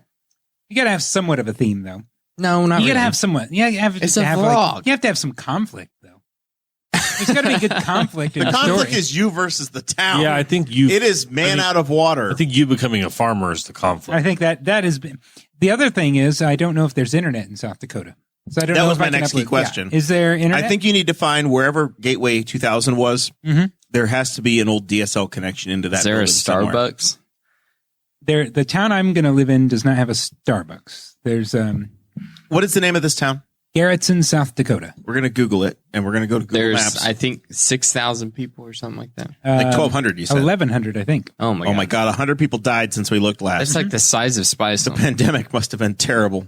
you got to have somewhat of a theme, though. No, not you got to really. have somewhat. Yeah, it's a vlog. You have to have some conflict, though. There's got to be good conflict in the conflict story. Is you versus the town. Yeah, I think it is out of water. I think you becoming a farmer is the conflict. I think that has been. The other thing is, I don't know if there's internet in South Dakota. So I don't know. That was if my next key question. Yeah. Is there internet? I think you need to find wherever Gateway 2000 was. Mm-hmm. There has to be an old DSL connection into that. Is there a Starbucks? The town I'm going to live in does not have a Starbucks. There's What is the name of this town? Garrettson, South Dakota. We're going to Google it, and we're going to go to Google Maps. I think 6,000 people or something like that. Like 1,200, you said. 1,100, I think. Oh my god! 100 people died since we looked last. That's like the size of Spice. The pandemic must have been terrible.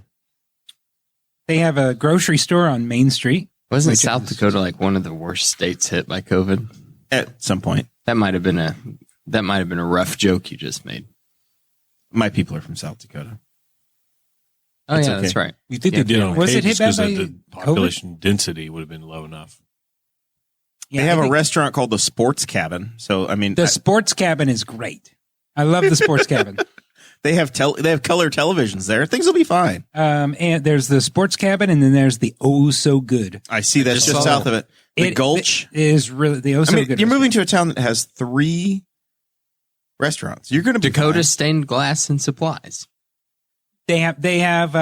They have a grocery store on Main Street. Wasn't South Dakota like one of the worst states hit by COVID? At some point. That might have been a rough joke you just made. My people are from South Dakota. Oh, It's yeah, okay. that's right. You think Yeah. they did on Was it hit because bad the by population density would have been low enough. Yeah, They have I a think restaurant called the Sports Cabin. So I mean, the sports cabin is great. I love the sports cabin. they have color televisions there. Things will be fine. And there's the sports cabin, and then there's the Oh So Good. I see that's just saw south of it. The Gulch. It is really the Oh So I mean, Good. you're moving to a town that has 3 restaurants. You're going to be Dakota fine. Stained Glass and Supplies. They have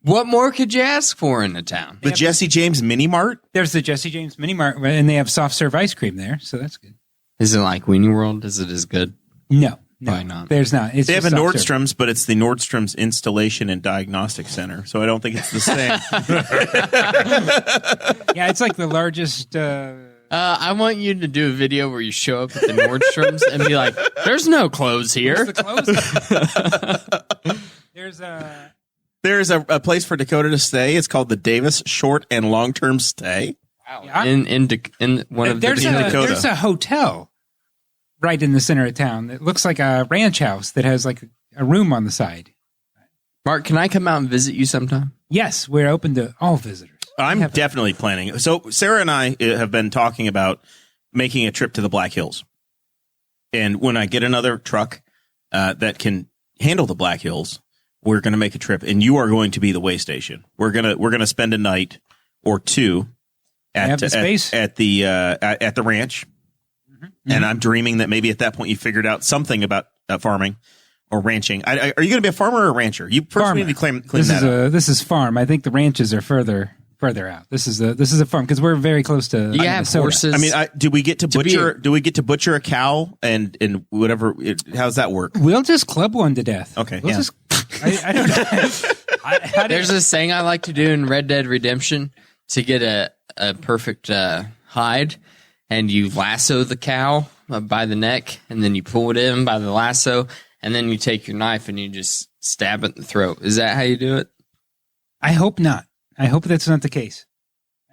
What more could you ask for in a town? The Jesse James Mini Mart. there's the Jesse James Mini Mart, and they have soft serve ice cream there, so that's good. Is it like Weenie World? Is it as good? No, Probably not. There's not. It's They have a just soft serve. Nordstrom's, but it's the Nordstrom's Installation and Diagnostic Center. So I don't think it's the same. Yeah, it's like the largest. I want you to do a video where you show up at the Nordstrom's and be like, "There's no clothes here." There's a. There's a place for Dakota to stay. It's called the Davis Short and Long Term Stay. Yeah. In one of There's the Dakota. there's a hotel right in the center of town that looks like a ranch house that has like a room on the side. Mark, can I come out and visit you sometime? Yes, we're open to all visitors. I'm definitely planning. So Sarah and I have been talking about making a trip to the Black Hills. And when I get another truck that can handle the Black Hills, we're going to make a trip, and you are going to be the way station. We're gonna spend a night or two at the space? at the ranch. And I'm dreaming that maybe at that point you figured out something about farming or ranching. Are you going to be a farmer or a rancher? You first Farmer. need to clean This that up. this is farm. I think the ranches are further out. This is a farm because we're very close to You have Minnesota. horses. I mean, do we get to To be butcher? a- Do we get to butcher a cow and whatever? How's that work? We'll just club one to death. Okay, We'll yeah. just. I don't know. There's this thing I like to do in Red Dead Redemption to get a perfect hide, and you lasso the cow by the neck, and then you pull it in by the lasso, and then you take your knife and you just stab it in the throat. Is that how you do it? I hope not. I hope that's not the case.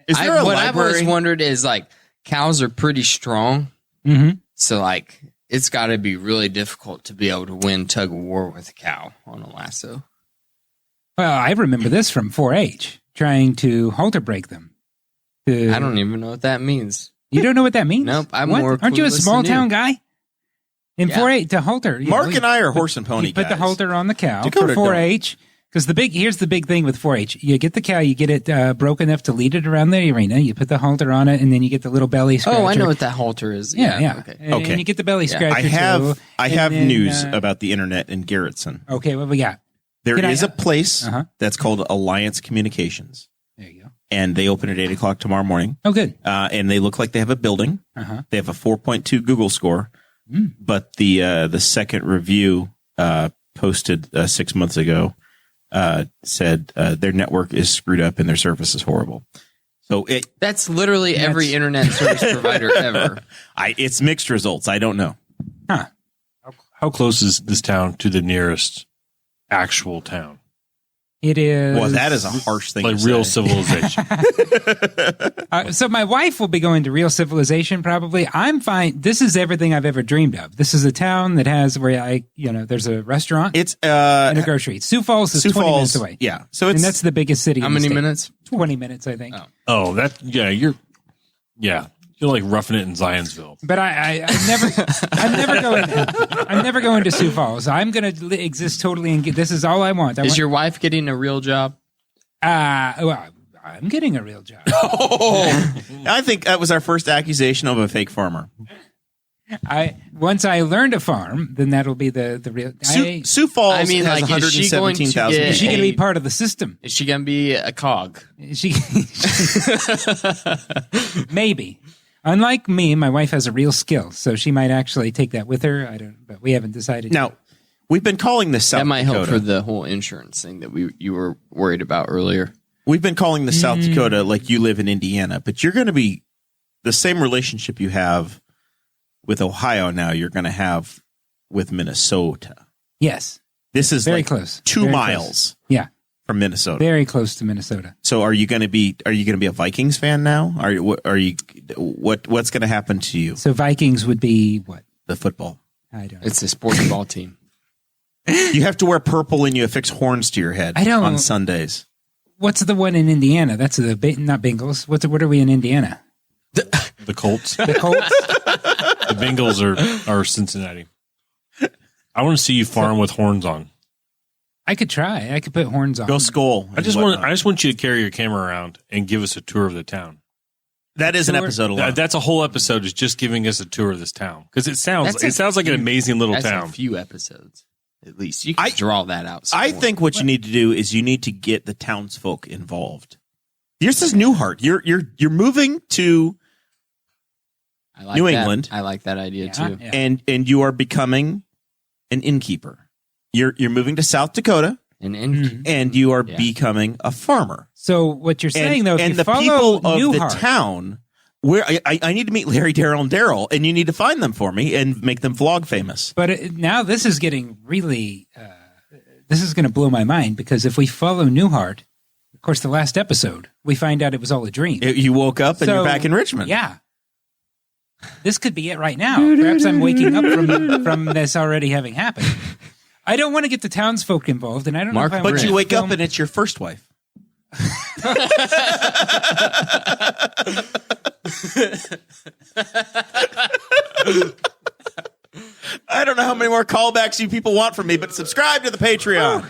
Is there a what I've always library? wondered is like cows are pretty strong, Mm-hmm. so like it's got to be really difficult to be able to win tug of war with a cow on a lasso. Well, I remember this from 4-H, trying to halter break them. I don't even know what that means. You don't know what that means? Nope, I'm What? more Aren't you a clueless small than you. town guy? In Yeah. 4-H to halter. Mark and I are horse and pony You put the guys. halter on the cow Dakota for 4-H. Because here's the big thing with 4-H. You get the cow, you get it broke enough to lead it around the arena. You put the halter on it, and then you get the little belly scratcher. Oh, I know what that halter is. Yeah. Okay. And, Okay. and you get the belly Yeah. scratcher I have too. I And have then, news about the internet in Garrettson. Okay, what we got? There Can I- is a place Uh-huh. that's called Alliance Communications, There you go. and they open at 8:00 tomorrow morning. Oh, good. And they look like they have a building. Uh-huh. They have a 4.2 Google score, but the second review posted 6 months ago said their network is screwed up and their service is horrible. So That's literally every internet service provider ever. it's mixed results. I don't know. Huh. How close is this town to the nearest actual town? It is. Well, that is a harsh thing. Like to real say. civilization. So my wife will be going to Real Civilization probably. I'm fine. This is everything I've ever dreamed of. This is a town that has where there's a restaurant It's and a grocery. Sioux Falls is Sioux 20 minutes Falls. away. Yeah, so And it's that's the biggest city. How in the many state. minutes? 20 minutes, I think. Oh, you're like roughing it in Zionsville. But I'm never going to Sioux Falls. I'm going to exist totally and this is all I want. Is your wife getting a real job? well, I'm getting a real job. I think that was our first accusation of a fake farmer. Once I learn to farm, then that'll be the real. Sioux Falls I mean, has like, is she going to 117,000 get- Is she going to be Hey. part of the system? Is she going to be a cog? Is she maybe. Unlike me, my wife has a real skill, so she might actually take that with her. I don't, but we haven't decided. Now, we've been calling this South That might help Dakota. for the whole insurance thing that you were worried about earlier. We've been calling this South Dakota like you live in Indiana, but you're going to be the same relationship you have with Ohio now you're going to have with Minnesota. Yes, This is very like close. 2 Very miles close. Yeah, from Minnesota. very close to Minnesota. So are you going to be a Vikings fan now? What's going to happen to you? So Vikings would be what? The football. I don't know. It's a sports ball team. You have to wear purple and you affix horns to your head I don't- on Sundays. What's the one in Indiana? That's not Bengals. What are we in Indiana? The Colts. The Colts? The Bengals are Cincinnati. I want to see you farm with horns on. I could try. I could put horns on. Go Skull. I just want you to carry your camera around and give us a tour of the town. That is an episode alone. That's a whole episode, is just giving us a tour of this town, because it sounds like an amazing little That's town. a few episodes, at least. You can draw that out. some I more. think what you need to do is you need to get the townsfolk involved. This is Newhart. You're moving to I like New that. England. I like that idea too. Yeah. and you are becoming an innkeeper. You're moving to South Dakota And and you are Yeah. becoming a farmer. So what you're saying, though, if and you the follow people of Newhart, the town, where I need to meet Larry, Daryl, and Daryl, and you need to find them for me and make them vlog famous. but now this is getting really, this is going to blow my mind, because if we follow Newhart, of course, the last episode, we find out it was all a dream. You woke up and So, you're back in Richmond. Yeah. This could be it right now. Perhaps I'm waking up from this already having happened. I don't want to get the townsfolk involved, and I don't Mark know if I But want you to wake up film- and it's your first wife. I don't know how many more callbacks you people want from me, but subscribe to the Patreon.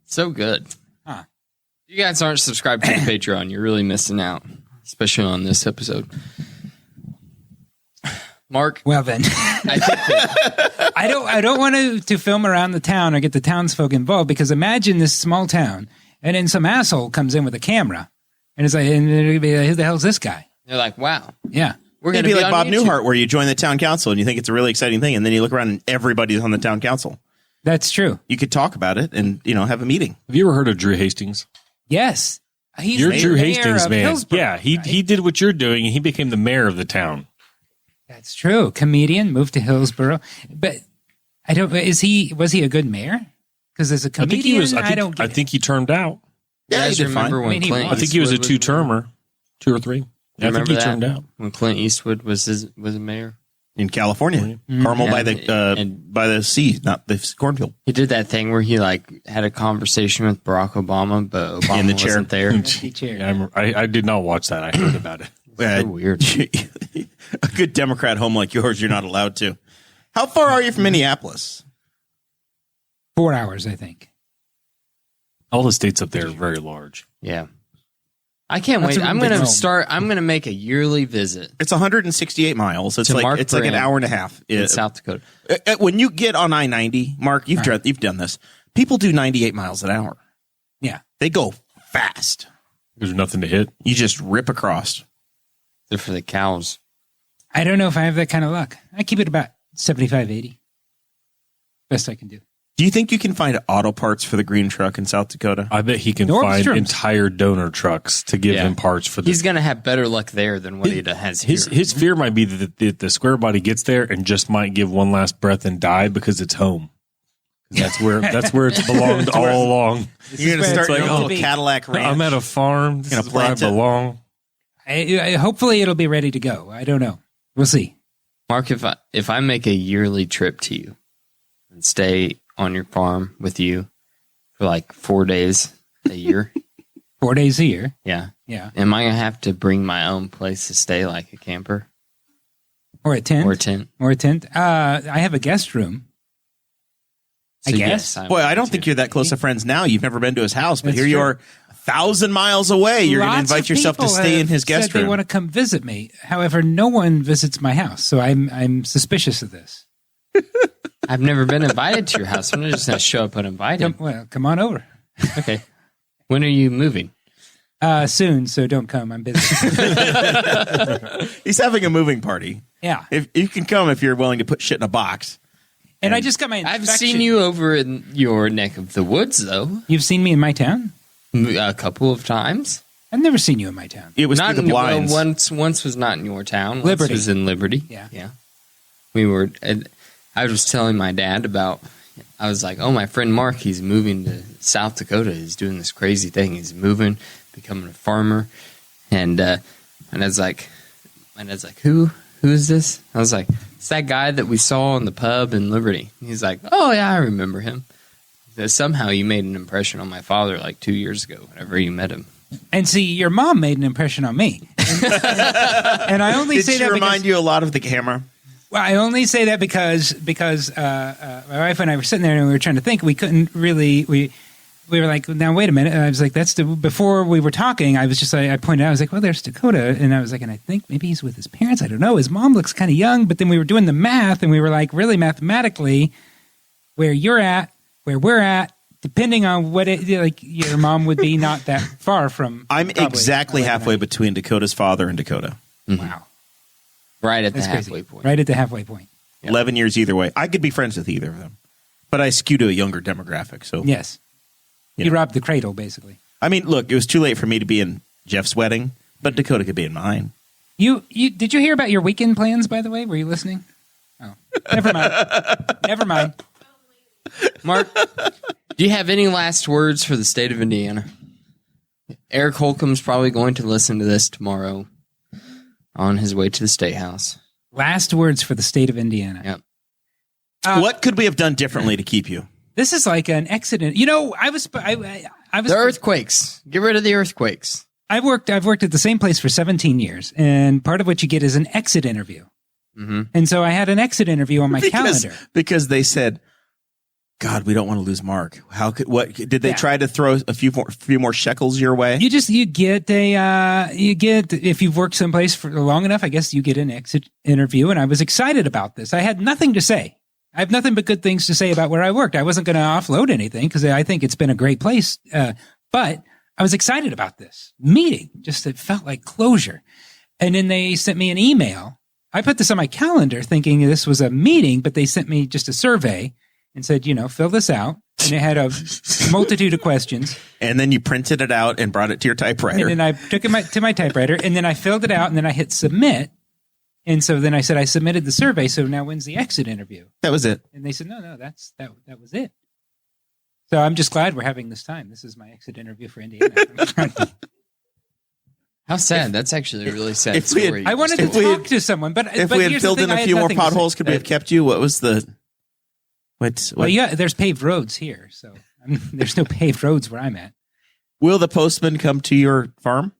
so good. Huh. You guys aren't subscribed to the Patreon. You're really missing out, especially on this episode. Mark, Well, then. I think that I don't want to film around the town or get the townsfolk involved, because imagine this small town, and then some asshole comes in with a camera, and it's like, and it'll be like, who the hell's this guy? they're like, wow, Yeah. we're It'd going to be like Bob on YouTube. Newhart, where you join the town council and you think it's a really exciting thing, and then you look around and everybody's on the town council. That's true. You could talk about it and have a meeting. Have you ever heard of Drew Hastings? Yes. He's You're the Drew mayor Hastings, of man. Hillsborough, Yeah, he right? did what you're doing, and he became the mayor of the town. That's true. Comedian, moved to Hillsborough. But I don't, was he a good mayor? Because as a I comedian, think he was. I don't get I think he turned out. You Yeah, guys he did fine. remember when I mean, he Clint was. I think he was a Eastwood two-termer, 2 or 3. You Yeah, I think remember he that? turned out. When Clint Eastwood was a mayor? In California, Carmel Yeah, by the and- by the sea, not the cornfield. He did that thing where he had a conversation with Barack Obama, but Obama In the chair. wasn't there. empty chair. Yeah, I did not watch that. I heard about it. So weird. A good Democrat home like yours, you're not allowed to. How far are you from Minneapolis? 4 hours, I think. All the states up there are very large. Yeah. I can't That's wait. a I'm big going to home. I'm going to make a yearly visit It's 168 miles. It's To like Mark it's like an Brim hour and a half. in South Dakota. When you get on I-90, Mark, you've done this. People do 98 miles an hour. Yeah. They go fast. There's nothing to hit. You just rip across. They're for the cows. I don't know if I have that kind of luck. I keep it about 75, 80. Best I can do. Do you think you can find auto parts for the green truck in South Dakota? I bet he can find Nordstrom's. entire donor trucks to give Yeah. him parts for He's this. going to have better luck there than what he has here. His fear might be that the square body gets there and just might give one last breath and die because it's home. That's where it's belonged all along. You're going to where start it's your going to little be. Cadillac ranch. I'm at a farm. This Gonna is where I plant it. belong. Hopefully it'll be ready to go. I don't know. We'll see. Mark, if I make a yearly trip to you and stay on your farm with you for like 4 days a year, 4 days a year. yeah, Yeah. am I going to have to bring my own place to stay, like a camper Or a tent. or a tent? Or a tent. I have a guest room. I guess. I'm Boy, I going don't to. think you're that close to friends now. You've never been to his house, but That's here you true. are 1,000 miles away. You're going to Lots invite of yourself to people stay in have his guest said They room. want to come visit me. However, no one visits my house, so I'm suspicious of this. I've never been invited to your house. I'm not just going to show up uninvited. Come on over. Okay. When are you moving? Soon, so don't come. I'm busy. He's having a moving party. Yeah. If you can come if you're willing to put shit in a box. And I just got my I've inspection. seen you over in your neck of the woods, though, You've seen me in my town? a couple of times. I've never seen you in my town. It was Not through in the blinds. once was not in your town. Once Liberty. was in Liberty. Yeah. We were. I was telling my dad about. I was like, "Oh, my friend Mark, he's moving to South Dakota. He's doing this crazy thing. He's moving, becoming a farmer." And I was like, "Who who's this? I was like, it's that guy that we saw in the pub in Liberty. He's like, oh, yeah, I remember him. That somehow you made an impression on my father like 2 years ago whenever you met him. And see, your mom made an impression on me. And I only say that Did she remind you a lot of the camera? Well, I only say that because my wife and I were sitting there and we were trying to think. We couldn't really we were like, now wait a minute. I was like, before we were talking. I was just I pointed out. I was like, well, there's Dakota, and I was like, and I think maybe he's with his parents. I don't know. His mom looks kind of young, but then we were doing the math, and we were like, really mathematically, where you're at, where we're at, depending on what your mom would be not that far from. I'm exactly halfway between Dakota's father and Dakota. Mm-hmm. Wow. Right at That's the crazy. halfway point. Right at the halfway point. Yep. 11 years either way. I could be friends with either of them, but I skew to a younger demographic. So Yes. You He know. robbed the cradle, basically. I mean, look, it was too late for me to be in Jeff's wedding, but Dakota could be in mine. You did you hear about your weekend plans, by the way? Were you listening? Oh, never mind. Never mind. Mark, do you have any last words for the state of Indiana? Eric Holcomb's probably going to listen to this tomorrow on his way to the State House. Last words for the state of Indiana. Yep. What could we have done differently to keep you? This is like an accident. You know, I was The earthquakes. Get rid of the earthquakes. I've worked at the same place for 17 years, and part of what you get is an exit interview. Mm-hmm. And so I had an exit interview on my calendar. Because they said, God, we don't want to lose Mark. Did they try to throw a few more shekels your way? You get if you've worked someplace for long enough, I guess you get an exit interview. And I was excited about this. I had nothing to say. I have nothing but good things to say about where I worked. I wasn't going to offload anything because I think it's been a great place. But I was excited about this meeting. Just it felt like closure. And then they sent me an email. I put this on my calendar thinking this was a meeting, but they sent me just a survey and said, fill this out. And it had a multitude of questions. And then you printed it out and brought it to your typewriter. And then I took it to my typewriter, and then I filled it out, and then I hit submit. And so then I said, I submitted the survey, so now when's the exit interview? That was it. And they said, no, that was it. So I'm just glad we're having this time. This is my exit interview for Indiana. How sad. That's actually a really sad if we had- story. I wanted to talk to someone, but If we had filled in a few more potholes, could we have kept you? What was the... What? Well, yeah, there's paved roads here, so there's no paved roads where I'm at. Will the postman come to your farm?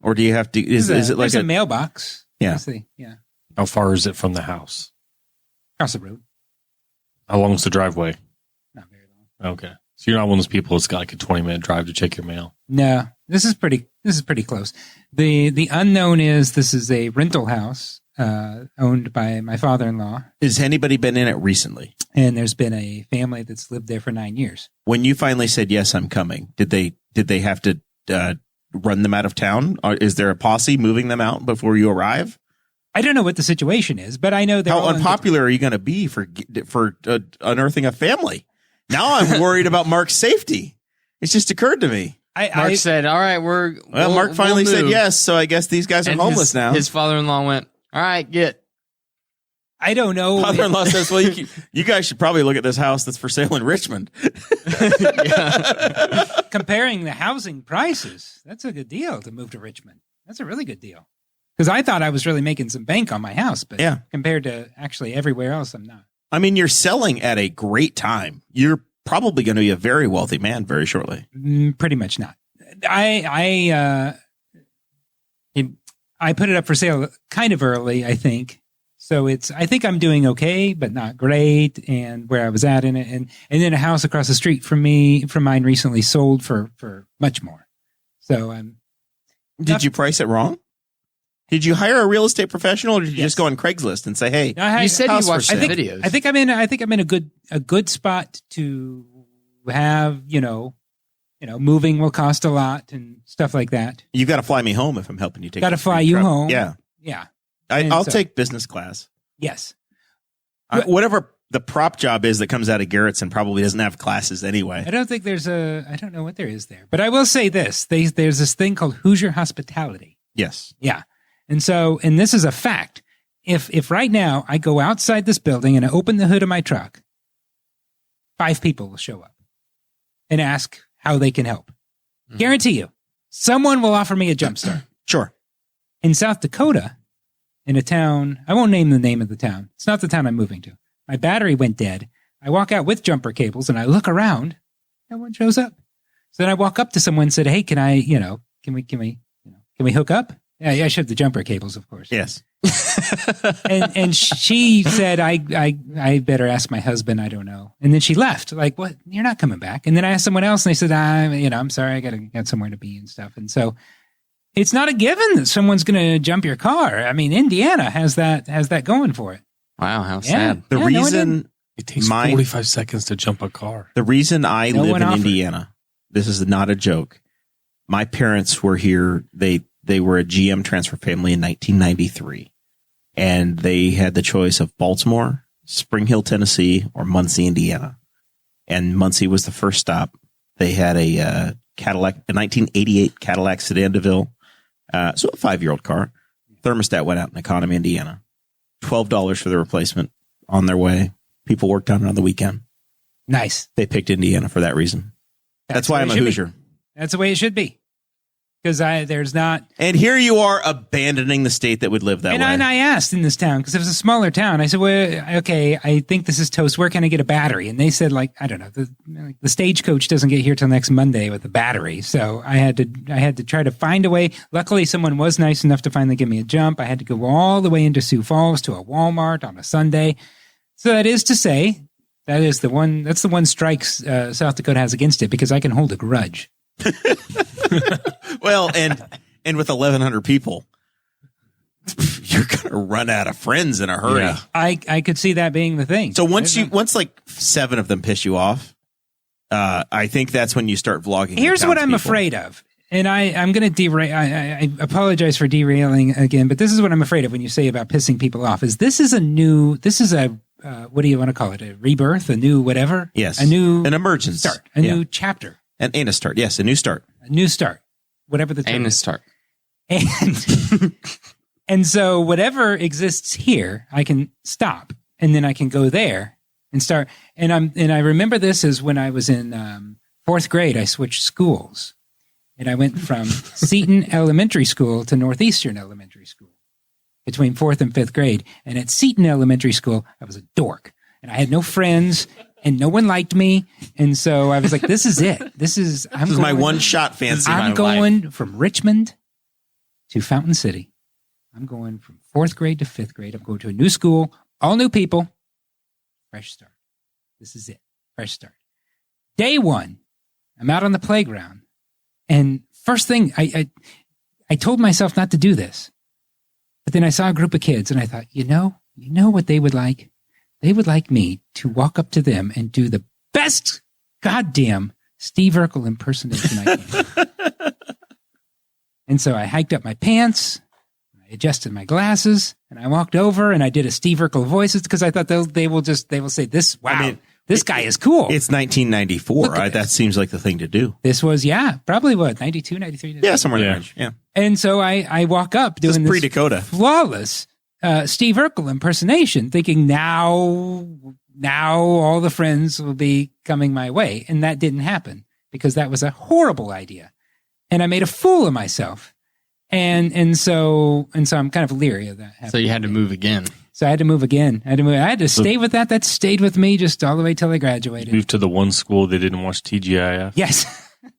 Or do you have to... Is it like there's a mailbox? Yeah. Yeah. How far is it from the house? Across the road. How long is the driveway? Not very long. Okay. So you're not one of those people that's got like a 20-minute drive to check your mail. No, this is pretty close. The unknown is this is a rental house owned by my father-in-law, Has anybody been in it recently? and there's been a family that's lived there for 9 years. When you finally said, yes, I'm coming, did they have to run them out of town? Or is there a posse moving them out before you arrive? I don't know what the situation is, but I know they're How all unpopular are you going to be for unearthing a family? Now I'm worried about Mark's safety. It's just occurred to me. Mark said, all right, Mark finally we'll said move. yes, so I guess these guys are And homeless now. His father-in-law went, all right, get. I don't know. Father-in-law says, well, you guys should probably look at this house that's for sale in Richmond. Comparing the housing prices, that's a good deal to move to Richmond. That's a really good deal. Because I thought I was really making some bank on my house, but Yeah. compared to actually everywhere else, I'm not. I mean, you're selling at a great time. You're probably going to be a very wealthy man very shortly. Pretty much not. I put it up for sale kind of early, I think. So I think I'm doing okay, but not great. And where I was at in it, and then a house across the street from mine recently sold for much more. So Did you price it wrong? Did you hire a real estate professional, or did you Yes. just go on Craigslist and say, "Hey, You said you house for watched the sale." videos. I think I'm in a good spot to have, moving will cost a lot and stuff like that. You got to fly me home if I'm helping you take. Got to the fly free you trip. home. Yeah, Yeah. I'll so- take business class. Yes. Whatever the prop job is that comes out of Garrettson probably doesn't have classes anyway. I don't think I don't know what there is there, but I will say this. There's this thing called Hoosier hospitality. Yes. Yeah. And this is a fact. If right now I go outside this building and I open the hood of my truck, 5 people will show up and ask how they can help. Guarantee you, someone will offer me a jump start. Sure. In South Dakota, in a town. I won't name the name of the town. It's not the town I'm moving to. My battery went dead. I walk out with jumper cables and I look around. No one shows up. So then I walk up to someone and said, "Hey, can we hook up?" Yeah, I showed the jumper cables, of course. Yes. and she said, I better ask my husband. I don't know. And then she left. Like, what? You're not coming back. And then I asked someone else and they said, I'm sorry. I got somewhere to be and stuff. And so it's not a given that someone's going to jump your car. I mean, Indiana has that going for it. Wow. How sad. The reason it takes 45 seconds to jump a car. The reason I live in Indiana, this is not a joke. My parents were here. They were a GM transfer family in 1993. And they had the choice of Baltimore, Spring Hill, Tennessee, or Muncie, Indiana. And Muncie was the first stop. They had a Cadillac, a 1988 Cadillac Sedan DeVille. So a 5-year-old car. Thermostat went out in Economy, Indiana. $12 for the replacement on their way. People worked on it on the weekend. Nice. They picked Indiana for that reason. That's why I'm a Hoosier. That's the way it should be. Because there's not. And here you are abandoning the state that would live that way. And I asked in this town, because it was a smaller town, I said, well, okay, I think this is toast. Where can I get a battery? And they said, like, I don't know, the stagecoach doesn't get here till next Monday with the battery. So I had to try to find a way. Luckily, someone was nice enough to finally give me a jump. I had to go all the way into Sioux Falls to a Walmart on a Sunday. So that is to say, that's the one strike South Dakota has against it, because I can hold a grudge. Well, and with 1,100 people, you're going to run out of friends in a hurry. Yeah. I could see that being the thing. So once like 7 of them piss you off, I think that's when you start vlogging. Here's what I'm afraid of. And I'm going to derail. I apologize for derailing again, but this is what I'm afraid of when you say about pissing people off. This is a what do you want to call it? A rebirth? A new whatever? Yes. An emergence. Start. A new chapter. An anus start. Yes, a new start. A new start. Whatever the term Anus is. start. And so whatever exists here, I can stop, and then I can go there and start. And I remember this as when I was in 4th grade, I switched schools. And I went from Seton Elementary School to Northeastern Elementary School between 4th and 5th grade. And at Seton Elementary School, I was a dork. And I had no friends, and no one liked me. And so I was like, this is it. This is my one-shot fancy. I'm going from Richmond to Fountain City. I'm going from 4th grade to 5th grade. I'm going to a new school, all new people. Fresh start. This is it. Fresh start. Day 1, I'm out on the playground. And first thing, I told myself not to do this. But then I saw a group of kids, and I thought, you know what they would like? They would like me to walk up to them and do the best goddamn Steve Urkel impersonation I can. And so I hiked up my pants, I adjusted my glasses, and I walked over and I did a Steve Urkel voice because I thought they will say this. Wow, this guy is cool. It's 1994. That seems like the thing to do. This was, probably what, 92, 93? Yeah, somewhere in the range. Yeah. And so I walk up doing this pre-Dakota. Flawless Steve Urkel impersonation, thinking now all the friends will be coming my way. And that didn't happen because that was a horrible idea. And I made a fool of myself. And so I'm kind of leery of that. So you had to move again. So I had to move again. I had to stay with that. That stayed with me just all the way till I graduated. Moved to the one school they didn't watch TGIF. Yes.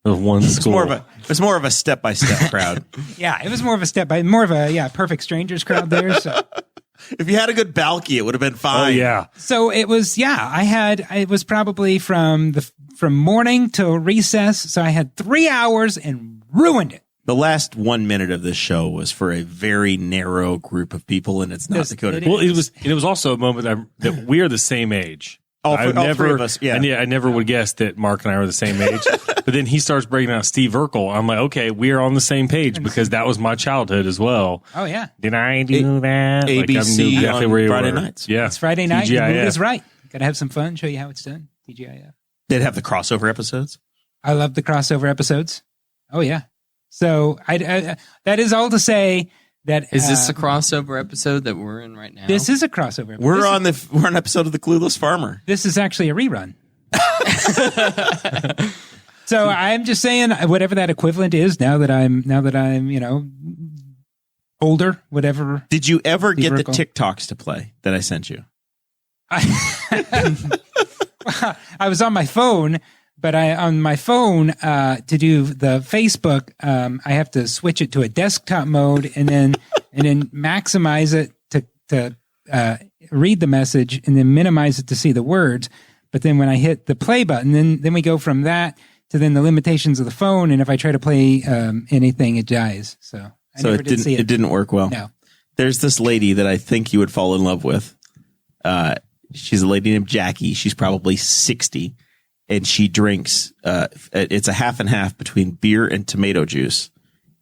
The one school. It was more of a step-by-step crowd. Yeah, it was more of a perfect strangers crowd there. So. If you had a good balcony, it would have been fine. Oh, yeah. So it was, it was probably from morning till recess. So I had 3 hours and ruined it. The last 1 minute of this show was for a very narrow group of people, and it's not Dakota. Well, it was also a moment that we are the same age. All three of us, yeah. And I never would guess that Mark and I were the same age. But then he starts breaking out Steve Urkel. I'm like, okay, we are on the same page because that was my childhood as well. Oh, yeah. Did I do that? ABC exactly on where Friday were. nights. Yeah. It's Friday night. TGIF. The movie is right. Got to have some fun, show you how it's done. TGIF. They'd have the crossover episodes. I love the crossover episodes. Oh, yeah. So that is all to say that is this a crossover episode that we're in right now? This is a crossover episode. We're on an episode of the Clueless Farmer. This is actually a rerun. So I'm just saying whatever that equivalent is now that I'm older, whatever. Did you ever get the Lyrical. TikToks to play that I sent you? I was on my phone, but on my phone to do the Facebook, I have to switch it to a desktop mode and then maximize it to read the message and then minimize it to see the words. But then when I hit the play button, then we go from that to then the limitations of the phone. And if I try to play anything, it dies. So I never did see it. It didn't work well. No. There's this lady that I think you would fall in love with. She's a lady named Jackie. She's probably 60, and she drinks. It's a half and half between beer and tomato juice.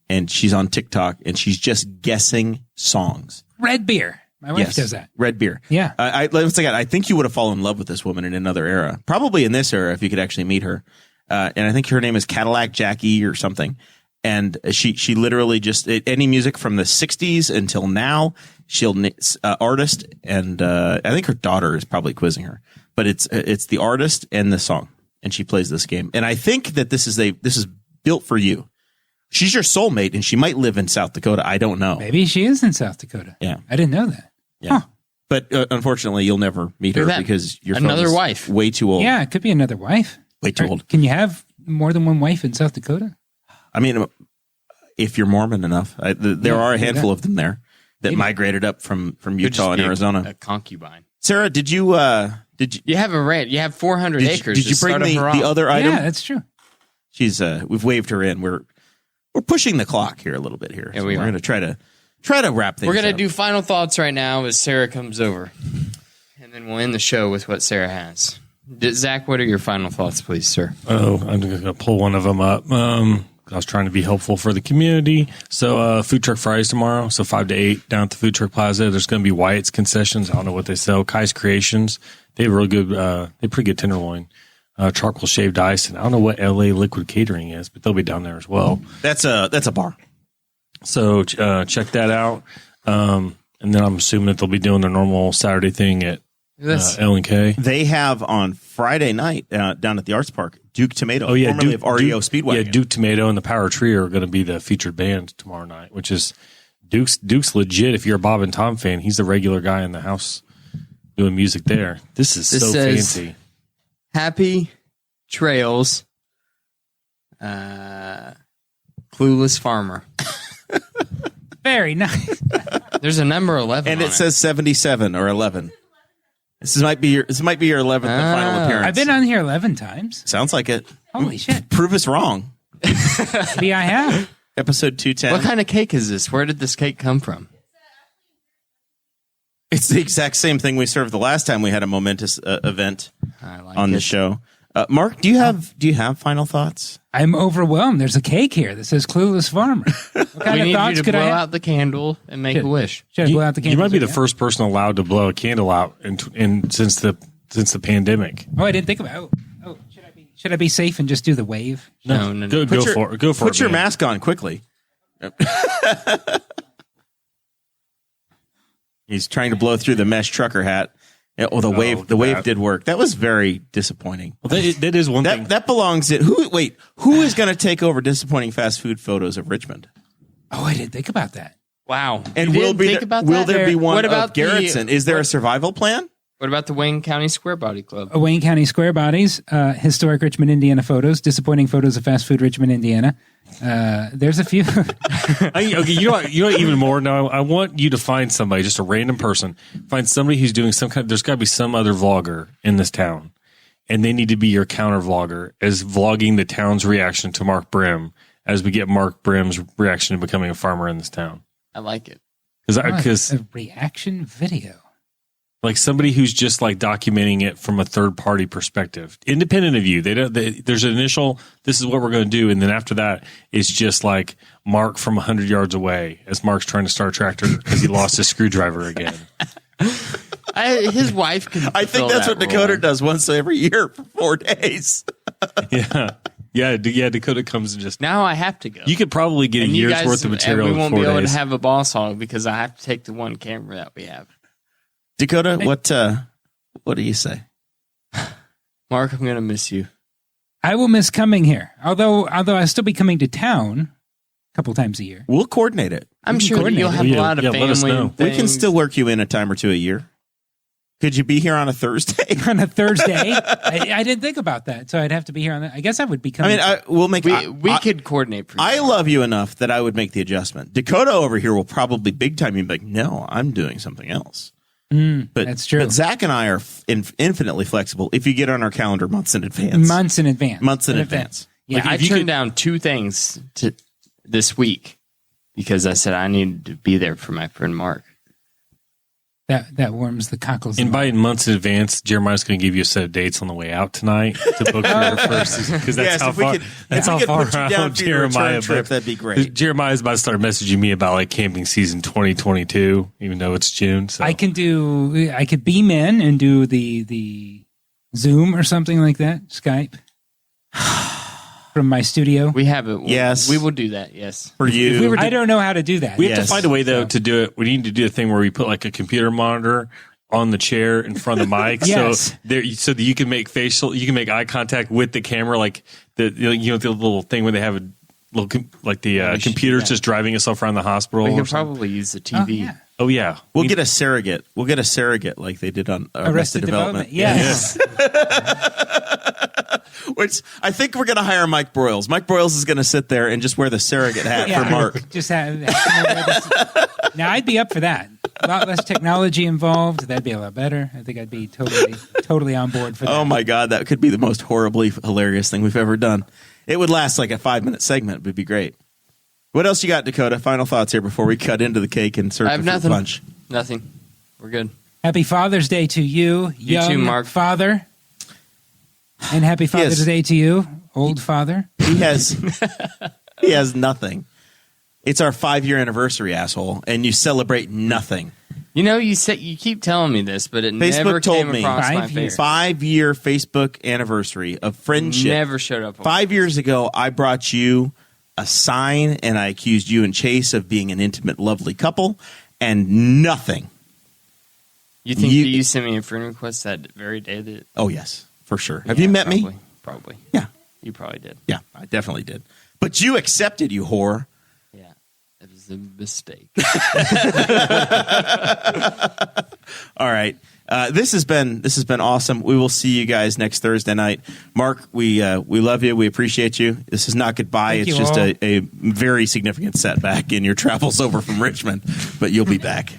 And she's on TikTok, and she's just guessing songs. Red beer. My wife does that. Red beer. Yeah. I think you would have fallen in love with this woman in another era. Probably in this era if you could actually meet her. And I think her name is Cadillac Jackie or something. And she literally just any music from the 60s until now. She'll artist, and I think her daughter is probably quizzing her. But it's the artist and the song, and she plays this game. And I think that this is built for you. She's your soulmate, and she might live in South Dakota. I don't know. Maybe she is in South Dakota. Yeah, I didn't know that. Yeah, huh. But unfortunately, you'll never meet her because your another wife, way too old. Yeah, it could be another wife. Way too old. Can you have more than one wife in South Dakota? I mean, if you're Mormon enough, there are a handful of them there that migrated up from Utah and Arizona. A concubine. Sarah, did you You have a ranch. You have 400 acres. Did you bring the other item? Yeah, that's true. She's we've waved her in. We're pushing the clock here a little bit here. Yeah, so we we're are. going to try to wrap things. We're going up. to do final thoughts right now as Sarah comes over, and then we'll end the show with what Sarah has. Zach, what are your final thoughts, please, sir? Oh, I'm going to pull one of them up. I was trying to be helpful for the community. So food truck Fridays tomorrow, so 5 to 8 down at the Food Truck Plaza. There's going to be Wyatt's Concessions. I don't know what they sell. Kai's Creations. They have really good, they pretty good tenderloin. Charcoal shaved ice. And I don't know what LA Liquid Catering is, but they'll be down there as well. That's a bar. So check that out. And then I'm assuming that they'll be doing their normal Saturday thing at L&K. They have on Friday night down at the Arts Park, Duke Tomato, formerly of REO Speedway. Yeah, Duke Tomato and the Power Tree are going to be the featured band tomorrow night, which is Duke's legit. If you're a Bob and Tom fan, he's the regular guy in the house doing music there. This is so fancy. Happy Trails, Clueless Farmer. Very nice. There's a number 11 And on it says 77 or 11. This might be your 11th and final appearance. I've been on here 11 times. Sounds like it. Holy shit. Prove us wrong. Maybe I have. Episode 210. What kind of cake is this? Where did this cake come from? It's the exact same thing we served the last time we had a momentous event on the show. Mark, do you have final thoughts? I'm overwhelmed. There's a cake here that says Clueless Farmer. What kind We of need thoughts you to could blow I have? out the candle and make a wish. Should I blow out the You candles? might be the again? first person allowed to blow a candle out in since the pandemic. Oh, I didn't think about it. Oh, should I be safe and just do the wave? No. Go for it. Put your man. mask on quickly. He's trying to blow through the mesh trucker hat. Yeah, the wave did work. That was very disappointing. Well, that is one thing. That belongs in who is going to take over disappointing fast food photos of Richmond? Oh, I didn't think about that. Wow. And You will didn't think about that? there be one What about of Garrettson? Is there a survival plan? What about the Wayne County Square Body Club? Wayne County Square Bodies, historic Richmond, Indiana photos, disappointing photos of fast food Richmond, Indiana. There's a few. Okay, you know even more now. I want you to find somebody, just a random person, find somebody who's doing some kind. There's got to be some other vlogger in this town, and they need to be your counter vlogger as vlogging the town's reaction to Mark Brim as we get Mark Brim's reaction to becoming a farmer in this town. I like it. Because a reaction video. like somebody who's just like documenting it from a third party perspective, independent of you. There's an initial, this is what we're going to do. And then after that, it's just like Mark from 100 yards away as Mark's trying to start a tractor because he lost his screwdriver again. His wife can. I think that's what Dakota does once every year for 4 days. Yeah, Dakota comes and just. Now I have to go. You could probably get a year's worth of material and in we 4 days. won't be able to have a boss hog because I have to take the one camera that we have. Dakota, what do you say? Mark, I'm going to miss you. I will miss coming here. Although I'll still be coming to town couple times a year. We'll coordinate it. I'm sure that you'll have a lot of let us family know. things. We can still work you in a time or two a year. Could you be here on a Thursday? On a Thursday, I didn't think about that, so I'd have to be here on that. I guess I would be coming. We'll make. We could coordinate for you. I love you enough that I would make the adjustment. Dakota over here will probably big time you and be like, no, I'm doing something else. But that's true. But Zach and I are infinitely flexible if you get on our calendar months in advance. Months in advance. Yeah, Like, I if you turned could- down 2 things this week because I said I needed to be there for my friend Mark. That warms the cockles. Invite months in advance. Jeremiah's going to give you a set of dates on the way out tonight to book your first, because that's Yes, how if we far. could- That's if we how could far put you out down for your return Jeremiah. trip, But that'd be great. Jeremiah's about to start messaging me about like camping season 2022, even though it's June. So I could beam in and do the Zoom or something like that, Skype, from my studio. We have it. Yes. We will do that, yes. For you. I don't know how to do that. we have Yes. to find a way though to do it. We need to do a thing where we put like a computer monitor on the chair in front of the mic, Yes. so that you can make eye contact with the camera, like the the little thing where they have a little computer's just driving itself around the hospital. We or could something. probably use the Oh, TV. yeah. Oh yeah, We'll get a surrogate. We'll get a surrogate like they did on Arrested Development. Yes. Which I think we're going to hire Mike Broyles. Mike Broyles is going to sit there and just wear the surrogate hat for Mark. Just have now, I'd be up for that. A lot less technology involved. That'd be a lot better. I think I'd be totally on board for that. Oh my God, that could be the most horribly hilarious thing we've ever done. It would last like a 5-minute segment. It would be great. What else you got, Dakota? Final thoughts here before we cut into the cake and serve I have the fruit nothing. punch. Nothing. We're good. Happy Father's Day to you, young too, Mark. father. And happy Father's Yes. Day to you, old father. He has nothing. It's our 5-year anniversary, asshole, and you celebrate nothing. You know, you keep telling me this, but it Facebook never told came me. across 5 my years. face. 5-year Facebook anniversary of friendship. Never showed up. 5 years ago, I brought you a sign, and I accused you and Chase of being an intimate, lovely couple, and nothing. You think that you sent me a friend request that very day that? Oh, yes, for sure. Have you met me? Probably. Yeah. You probably did. Yeah, I definitely did. But you accepted, you whore. Yeah. It was a mistake. All right. This has been awesome. We will see you guys next Thursday night. Mark, we love you. We appreciate you. This is not goodbye. Thank It's you just all. a very significant setback in your travels over from Richmond, but you'll be back.